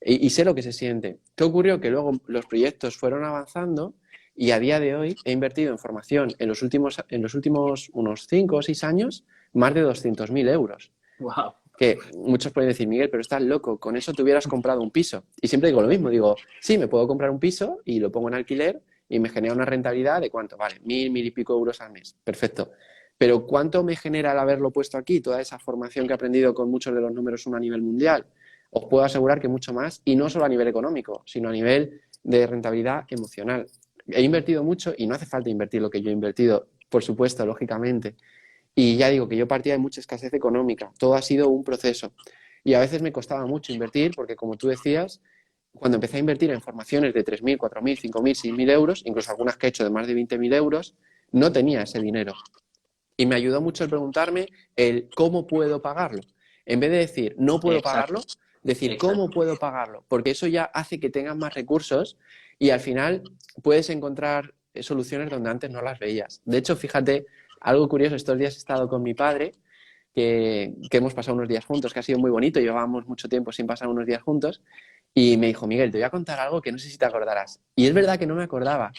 y sé lo que se siente. ¿Qué ocurrió? Que luego los proyectos fueron avanzando y a día de hoy he invertido en formación en los últimos unos 5 o 6 años más de 200.000 euros. Wow. Que muchos pueden decir, Miguel, pero estás loco, con eso te hubieras comprado un piso. Y siempre digo lo mismo, digo, sí, me puedo comprar un piso y lo pongo en alquiler y me genera una rentabilidad de ¿cuánto? Vale, 1.000 y pico euros al mes. Perfecto. Pero ¿cuánto me genera el haberlo puesto aquí, toda esa formación que he aprendido con muchos de los números uno a nivel mundial? Os puedo asegurar que mucho más, y no solo a nivel económico, sino a nivel de rentabilidad emocional. He invertido mucho y no hace falta invertir lo que yo he invertido, por supuesto, lógicamente. Y ya digo que yo partía de mucha escasez económica, todo ha sido un proceso. Y a veces me costaba mucho invertir porque, como tú decías, cuando empecé a invertir en formaciones de 3.000, 4.000, 5.000, 6.000 euros, incluso algunas que he hecho de más de 20.000 euros, no tenía ese dinero. Y me ayudó mucho el preguntarme el cómo puedo pagarlo. En vez de decir no puedo Exacto. pagarlo, decir cómo Exacto. puedo pagarlo, porque eso ya hace que tengas más recursos y al final puedes encontrar soluciones donde antes no las veías. De hecho, fíjate, algo curioso, estos días he estado con mi padre, que hemos pasado unos días juntos, que ha sido muy bonito, llevábamos mucho tiempo sin pasar unos días juntos, y me dijo, Miguel, te voy a contar algo que no sé si te acordarás. Y es verdad que no me acordaba.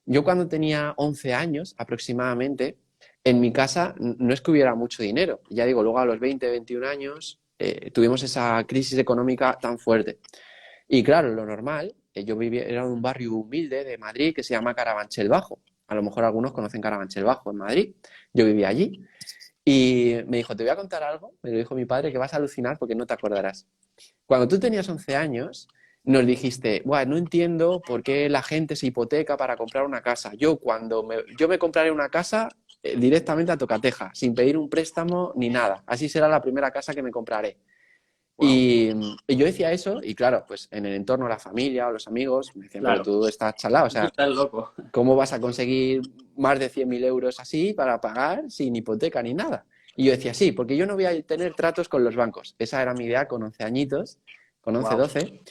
Yo cuando tenía 11 años aproximadamente, En mi casa no es que hubiera mucho dinero. Ya digo, luego a los 20, 21 años tuvimos esa crisis económica tan fuerte. Y claro, lo normal, yo vivía, era en un barrio humilde de Madrid que se llama Carabanchel Bajo. A lo mejor algunos conocen Carabanchel Bajo en Madrid. Yo vivía allí. Y me dijo, te voy a contar algo, me lo dijo mi padre, que vas a alucinar porque no te acordarás. Cuando tú tenías 11 años, nos dijiste, bueno, no entiendo por qué la gente se hipoteca para comprar una casa. Yo me compraré una casa directamente a tocateja, sin pedir un préstamo ni nada. Así será la primera casa que me compraré. Wow, Y yo decía eso, y claro, pues en el entorno, la familia o los amigos me decían, pero claro, tú estás chalado, o tú sea, estás loco. ¿cómo vas a conseguir más de 100.000 euros así para pagar sin hipoteca ni nada? Y yo decía, sí, porque yo no voy a tener tratos con los bancos. Esa era mi idea con 11 añitos, con 11 Wow, 12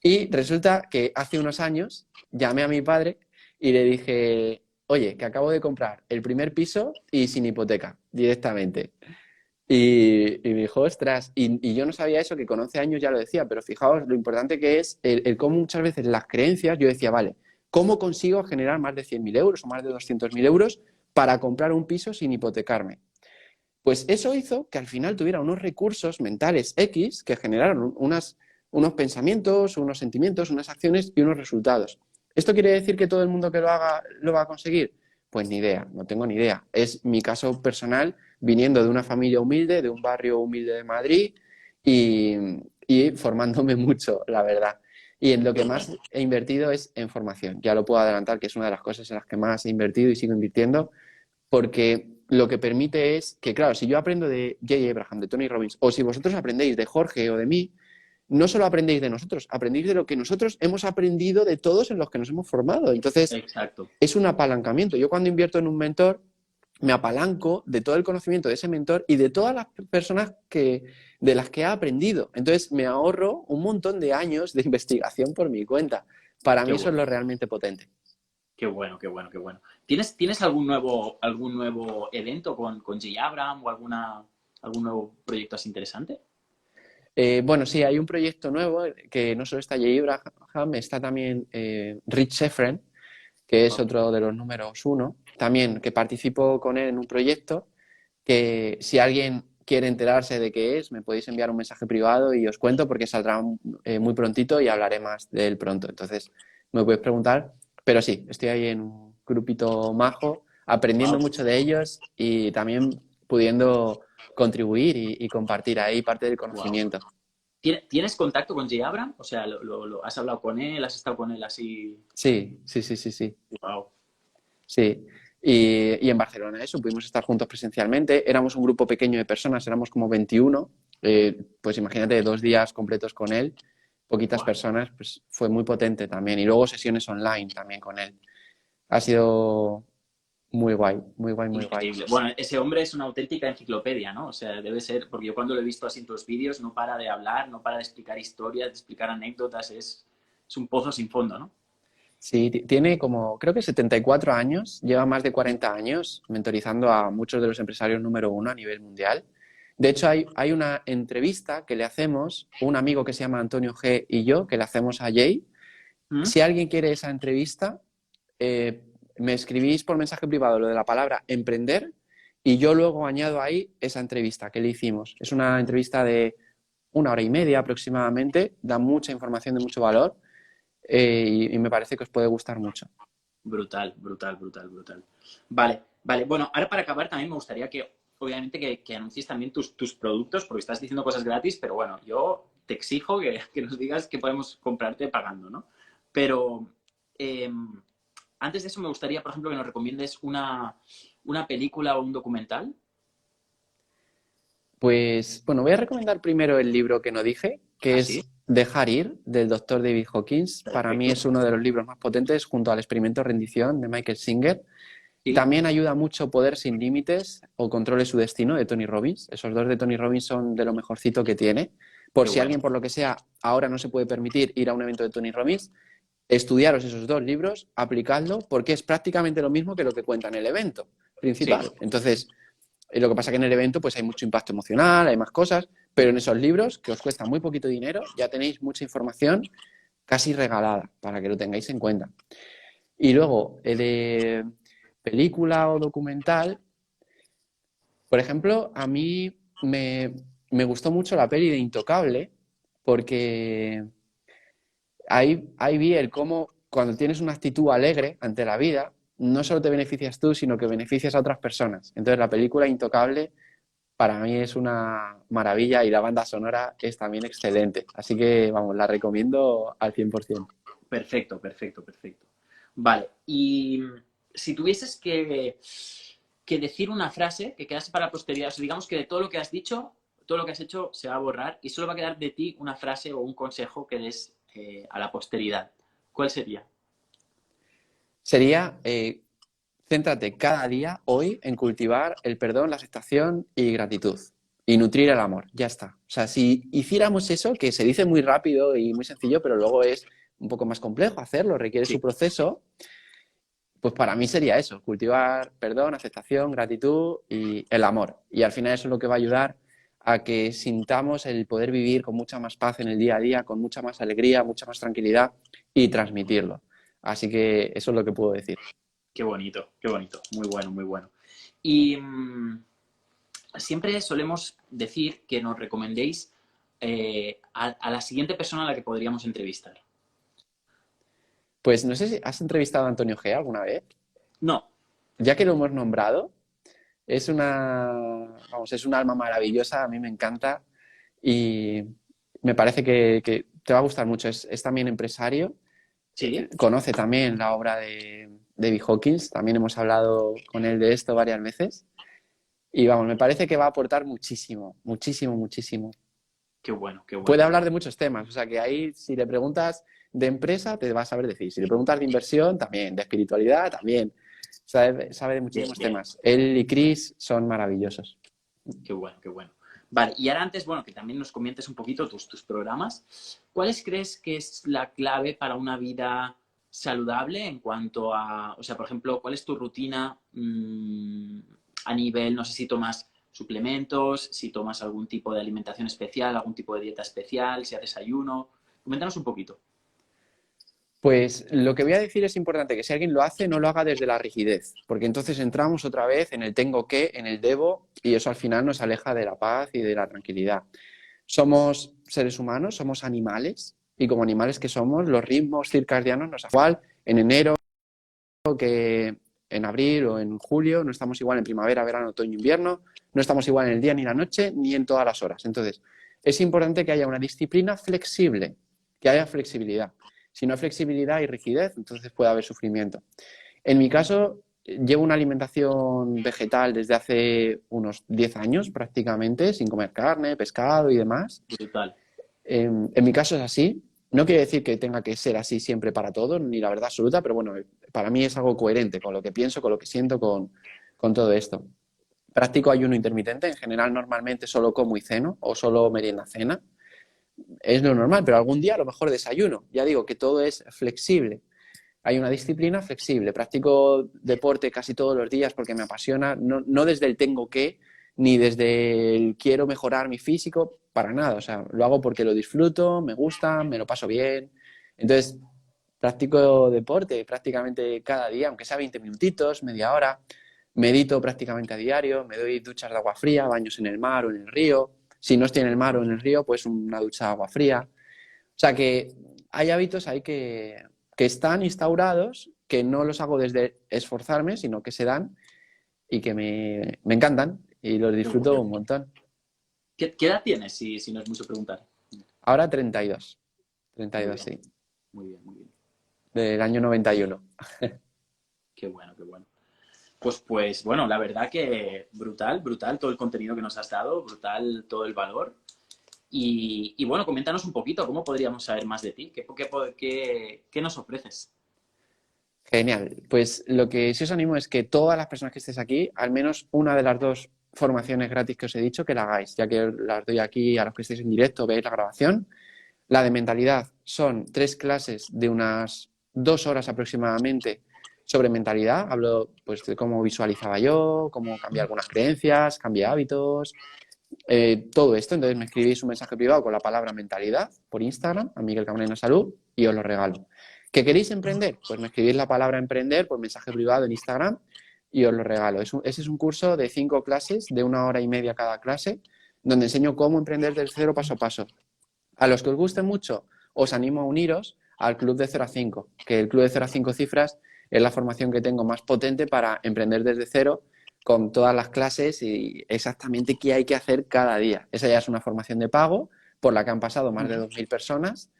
Y resulta que hace unos años llamé a mi padre y le dije, oye, que acabo de comprar el primer piso y sin hipoteca, directamente. Y me dijo, ostras, y yo no sabía eso, que con 11 años ya lo decía, pero fijaos lo importante que es el cómo muchas veces las creencias, yo decía, vale, ¿cómo consigo generar más de 100.000 euros o más de 200.000 euros para comprar un piso sin hipotecarme? Pues eso hizo que al final tuviera unos recursos mentales X que generaron unos pensamientos, unos sentimientos, unas acciones y unos resultados. ¿Esto quiere decir que todo el mundo que lo haga lo va a conseguir? Pues ni idea, no tengo ni idea. Es mi caso personal viniendo de una familia humilde, de un barrio humilde de Madrid y, y formándome mucho, la verdad. Y en lo qué que más bueno. he invertido es en formación. Ya lo puedo adelantar, que es una de las cosas en las que más he invertido y sigo invirtiendo, porque lo que permite es que, claro, si yo aprendo de J. Abraham, de Tony Robbins, o si vosotros aprendéis de Jorge o de mí, no solo aprendéis de nosotros, aprendéis de lo que nosotros hemos aprendido de todos en los que nos hemos formado. Entonces, Exacto. es un apalancamiento. Yo cuando invierto en un mentor, me apalanco de todo el conocimiento de ese mentor y de todas las personas de las que he aprendido. Entonces, me ahorro un montón de años de investigación por mi cuenta. Para Qué mí eso es bueno. lo realmente potente. Qué bueno, qué bueno, qué bueno. ¿Tienes algún nuevo evento con Jay Abraham o algún nuevo proyecto así interesante? Bueno, sí, hay un proyecto nuevo que no solo está Jay Abraham, está también Rich Schefren, que es Wow. otro de los números uno, también que participo con él en un proyecto que si alguien quiere enterarse de qué es, me podéis enviar un mensaje privado y os cuento porque saldrá muy prontito y hablaré más de él pronto. Entonces, me podéis preguntar, pero sí, estoy ahí en un grupito majo, aprendiendo Wow. mucho de ellos y también pudiendo contribuir y compartir ahí parte del Wow. conocimiento. ¿Tienes contacto con Jay Abraham? O sea, ¿has hablado con él? ¿Has estado con él así? Sí, sí, sí, sí, sí. Wow. Sí. Y en Barcelona eso, pudimos estar juntos presencialmente. Éramos un grupo pequeño de personas, éramos como 21. Pues imagínate 2 días completos con él, poquitas Wow. personas, pues fue muy potente también. Y luego sesiones online también con él. Ha sido muy guay, muy guay, muy guay. Increíble. Bueno, ese hombre es una auténtica enciclopedia, ¿no? O sea, debe ser, porque yo cuando lo he visto así en tus vídeos, no para de hablar, no para de explicar historias, de explicar anécdotas, es un pozo sin fondo, ¿no? Sí, tiene como, creo que 74 años, lleva más de 40 años mentorizando a muchos de los empresarios número uno a nivel mundial. De hecho, hay una entrevista que le hacemos, un amigo que se llama Antonio G. y yo, que le hacemos a Jay. ¿Mm? Si alguien quiere esa entrevista, eh, me escribís por mensaje privado lo de la palabra emprender y yo luego añado ahí esa entrevista que le hicimos. Es una entrevista de 1 hora y media aproximadamente, da mucha información de mucho valor y me parece que os puede gustar mucho. Brutal, brutal, brutal, brutal. Vale, vale. Bueno, ahora para acabar también me gustaría que, obviamente, que anuncies también tus productos, porque estás diciendo cosas gratis, pero bueno, yo te exijo que nos digas que podemos comprarte pagando, ¿no? Pero eh, antes de eso me gustaría, por ejemplo, que nos recomiendes una película o un documental. Pues bueno, voy a recomendar primero el libro que no dije, que Así, es Dejar ir, del doctor David Hawkins. Para mí perfecto. es uno de los libros más potentes junto al experimento rendición de Michael Singer. Sí, También ayuda mucho Poder sin límites o Controle su destino de Tony Robbins. Esos dos de Tony Robbins son de lo mejorcito que tiene. Por qué si bueno. alguien, por lo que sea, ahora no se puede permitir ir a un evento de Tony Robbins, estudiaros esos dos libros, aplicadlo, porque es prácticamente lo mismo que lo que cuenta en el evento Sí, principal. Entonces, lo que pasa que en el evento pues hay mucho impacto emocional, hay más cosas, pero en esos libros, que os cuesta muy poquito dinero, ya tenéis mucha información casi regalada para que lo tengáis en cuenta. Y luego, de película o documental, Por ejemplo, a mí me gustó mucho la peli de Intocable porque ahí vi el cómo cuando tienes una actitud alegre ante la vida, no solo te beneficias tú, sino que beneficias a otras personas. Entonces la película Intocable para mí es una maravilla y la banda sonora es también excelente. Así que, vamos, la recomiendo al 100%. Perfecto, perfecto, perfecto. Vale, y si tuvieses que decir una frase que quedase para la posteridad, o sea, digamos que de todo lo que has dicho, todo lo que has hecho se va a borrar y solo va a quedar de ti una frase o un consejo que des a la posteridad. ¿Cuál sería? Sería, céntrate cada día, hoy, en cultivar el perdón, la aceptación y gratitud. Y nutrir el amor, ya está. O sea, si hiciéramos eso, que se dice muy rápido y muy sencillo, pero luego es un poco más complejo hacerlo, requiere su Sí, proceso, pues para mí sería eso, cultivar perdón, aceptación, gratitud y el amor. Y al final eso es lo que va a ayudar a que sintamos el poder vivir con mucha más paz en el día a día, con mucha más alegría, mucha más tranquilidad y transmitirlo. Así que eso es lo que puedo decir. qué bonito, qué bonito. Muy bueno, muy bueno. Y siempre solemos decir que nos recomendéis a la siguiente persona a la que podríamos entrevistar. Pues no sé si has entrevistado a Antonio G alguna vez. No, Ya que lo hemos nombrado, vamos, es un alma maravillosa, a mí me encanta y me parece que te va a gustar mucho. Es también empresario, sí, conoce también la obra de David Hawkins, también hemos hablado con él de esto varias veces y vamos, me parece que va a aportar muchísimo, muchísimo, muchísimo. qué bueno, qué bueno, Puede qué hablar de bueno. muchos temas, o sea que ahí si le preguntas de empresa te va a saber decir, si le preguntas de inversión también, de espiritualidad también, sabe de Bien, muchísimos bien, temas. Él y Chris son maravillosos. qué bueno, qué bueno. Vale, y ahora antes, bueno, que también nos comentes un poquito tus programas. ¿Cuáles crees que es la clave para una vida saludable en cuanto a, o sea, por ejemplo, cuál es tu rutina a nivel, no sé si tomas suplementos, si tomas algún tipo de alimentación especial, algún tipo de dieta especial, si haces ayuno? Coméntanos un poquito. Pues lo que voy a decir es importante que si alguien lo hace, no lo haga desde la rigidez, porque entonces entramos otra vez en el tengo que, en el debo, y eso al final nos aleja de la paz y de la tranquilidad. Somos seres humanos, somos animales, y como animales que somos, los ritmos circadianos nos afectan igual en enero que en abril o en julio, no estamos igual en primavera, verano, otoño, invierno, no estamos igual en el día ni la noche, ni en todas las horas. Entonces, es importante que haya una disciplina flexible, que haya flexibilidad. Si no hay flexibilidad y rigidez, entonces puede haber sufrimiento. En mi caso, llevo una alimentación vegetal desde hace unos 10 años prácticamente, sin comer carne, pescado y demás. Brutal. En mi caso es así. No quiere decir que tenga que ser así siempre para todos, ni la verdad absoluta, pero bueno, para mí es algo coherente con lo que pienso, con lo que siento, con todo esto. Practico ayuno intermitente, en general normalmente solo como y ceno o solo merienda cena. Es lo normal, pero algún día a lo mejor desayuno. Ya digo que todo es flexible. Hay una disciplina flexible. Practico deporte casi todos los días porque me apasiona, no desde el tengo que, ni desde el quiero mejorar mi físico, para nada. O sea, lo hago porque lo disfruto, me gusta, me lo paso bien. Entonces, practico deporte prácticamente cada día, aunque sea 20 minutitos, media hora. Medito prácticamente a diario, me doy duchas de agua fría, baños en el mar o en el río. Si no estoy en el mar o en el río, pues una ducha de agua fría. O sea que hay hábitos ahí que están instaurados, que no los hago desde esforzarme, sino que se dan y que me encantan y los Qué disfruto bueno. un montón. ¿Qué edad tienes, si no es mucho preguntar? Ahora 32, Muy 32, bien, sí, muy bien, muy bien. del año 91. Qué bueno, qué bueno. Pues bueno, la verdad que brutal, brutal todo el contenido que nos has dado, brutal todo el valor. Y bueno, coméntanos un poquito, ¿cómo podríamos saber más de ti? ¿Qué nos ofreces? Genial. Pues lo que sí os animo es que todas las personas que estéis aquí, al menos una de las dos formaciones gratis que os he dicho, que la hagáis, ya que las doy aquí a los que estéis en directo, veis la grabación. La de mentalidad son 3 clases de unas 2 horas aproximadamente sobre mentalidad. Hablo pues de cómo visualizaba yo, cómo cambiar algunas creencias, cambiar hábitos, todo esto. Entonces me escribís un mensaje privado con la palabra mentalidad por Instagram, a Miguel Camarena Salud, y os lo regalo. ¿Qué queréis emprender? Pues me escribís la palabra emprender por mensaje privado en Instagram y os lo regalo. Ese es un curso de 5 clases, de 1 hora y media cada clase, donde enseño cómo emprender desde cero paso a paso. A los que os guste mucho, os animo a uniros al Club de 0 a 5, que el Club de 0 a 5 cifras es la formación que tengo más potente para emprender desde cero, con todas las clases y exactamente qué hay que hacer cada día. Esa ya es una formación de pago por la que han pasado más de 2.000 personas,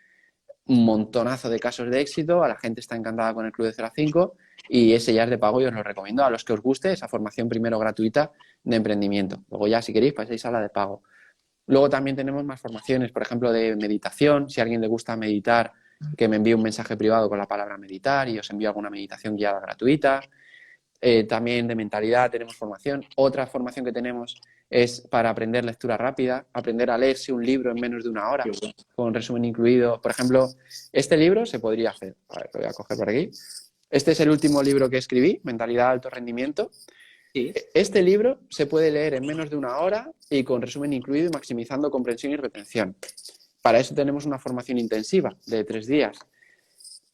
un montonazo de casos de éxito, a la gente está encantada con el Club de 0 a 5 y ese ya es de pago y os lo recomiendo a los que os guste esa formación primero gratuita de emprendimiento. Luego ya si queréis pasáis a la de pago. Luego también tenemos más formaciones, por ejemplo, de meditación. Si a alguien le gusta meditar, que me envíe un mensaje privado con la palabra meditar y os envío alguna meditación guiada gratuita. También de mentalidad tenemos formación. Otra formación que tenemos es para aprender lectura rápida, aprender a leerse un libro en menos de 1 hora, con resumen incluido. Por ejemplo, este libro se podría hacer. A ver, lo voy a coger por aquí. Este es el último libro que escribí, Mentalidad de Alto Rendimiento. Sí. Este libro se puede leer en menos de 1 hora y con resumen incluido y maximizando comprensión y retención. Para eso tenemos una formación intensiva de 3 días,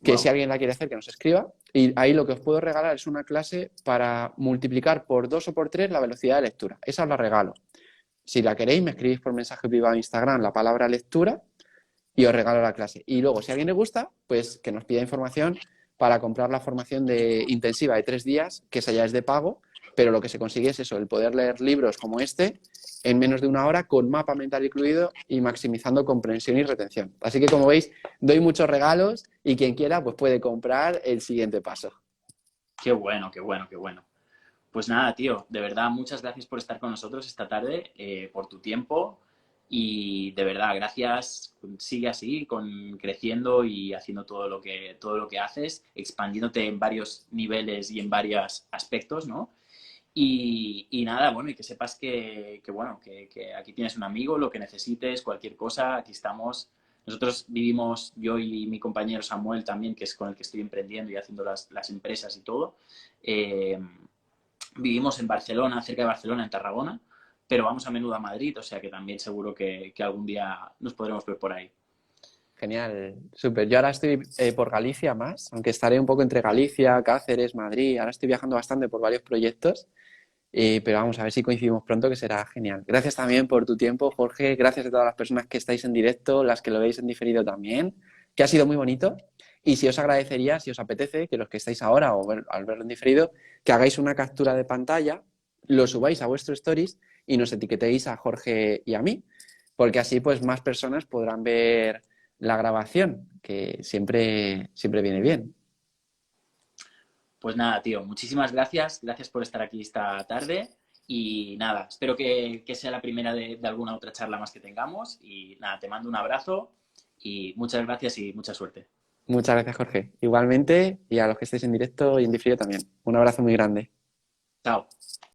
que Wow. si alguien la quiere hacer, que nos escriba. Y ahí lo que os puedo regalar es una clase para multiplicar por 2 o por 3 la velocidad de lectura. Esa os la regalo. Si la queréis, me escribís por mensaje privado a Instagram la palabra lectura y os regalo la clase. Y luego, si a alguien le gusta, pues que nos pida información para comprar la formación intensiva de 3 días, que esa ya es de pago, pero lo que se consigue es eso, el poder leer libros como este en menos de 1 hora con mapa mental incluido y maximizando comprensión y retención. Así que, como veis, doy muchos regalos y quien quiera pues puede comprar el siguiente paso. Qué bueno, qué bueno, qué bueno. Pues nada, tío, de verdad, muchas gracias por estar con nosotros esta tarde, por tu tiempo y de verdad, gracias. Sigue así, creciendo y haciendo todo lo que haces, expandiéndote en varios niveles y en varios aspectos, ¿no? Y nada, bueno, y que sepas bueno, que aquí tienes un amigo, lo que necesites, cualquier cosa, aquí estamos. Nosotros vivimos, yo y mi compañero Samuel también, que es con el que estoy emprendiendo y haciendo las empresas y todo. eh, Vivimos en Barcelona, cerca de Barcelona, en Tarragona, pero vamos a menudo a Madrid, o sea que también seguro que algún día nos podremos ver por ahí. Genial, súper. Yo ahora estoy por Galicia más, aunque estaré un poco entre Galicia, Cáceres, Madrid. Ahora estoy viajando bastante por varios proyectos. Pero vamos a ver si coincidimos pronto, que será genial. Gracias también por tu tiempo, Jorge. Gracias a todas las personas que estáis en directo, las que lo veis en diferido también, que ha sido muy bonito. Y si os agradecería, si os apetece, que los que estáis ahora o al verlo en diferido, que hagáis una captura de pantalla, lo subáis a vuestro stories y nos etiquetéis a Jorge y a mí, porque así pues más personas podrán ver la grabación, que siempre viene bien. Pues nada, tío, muchísimas gracias. Gracias por estar aquí esta tarde. Y nada, espero que sea la primera de alguna otra charla más que tengamos. Y nada, te mando un abrazo y muchas gracias y mucha suerte. Muchas gracias, Jorge. Igualmente, y a los que estéis en directo y en diferido también. Un abrazo muy grande. Chao.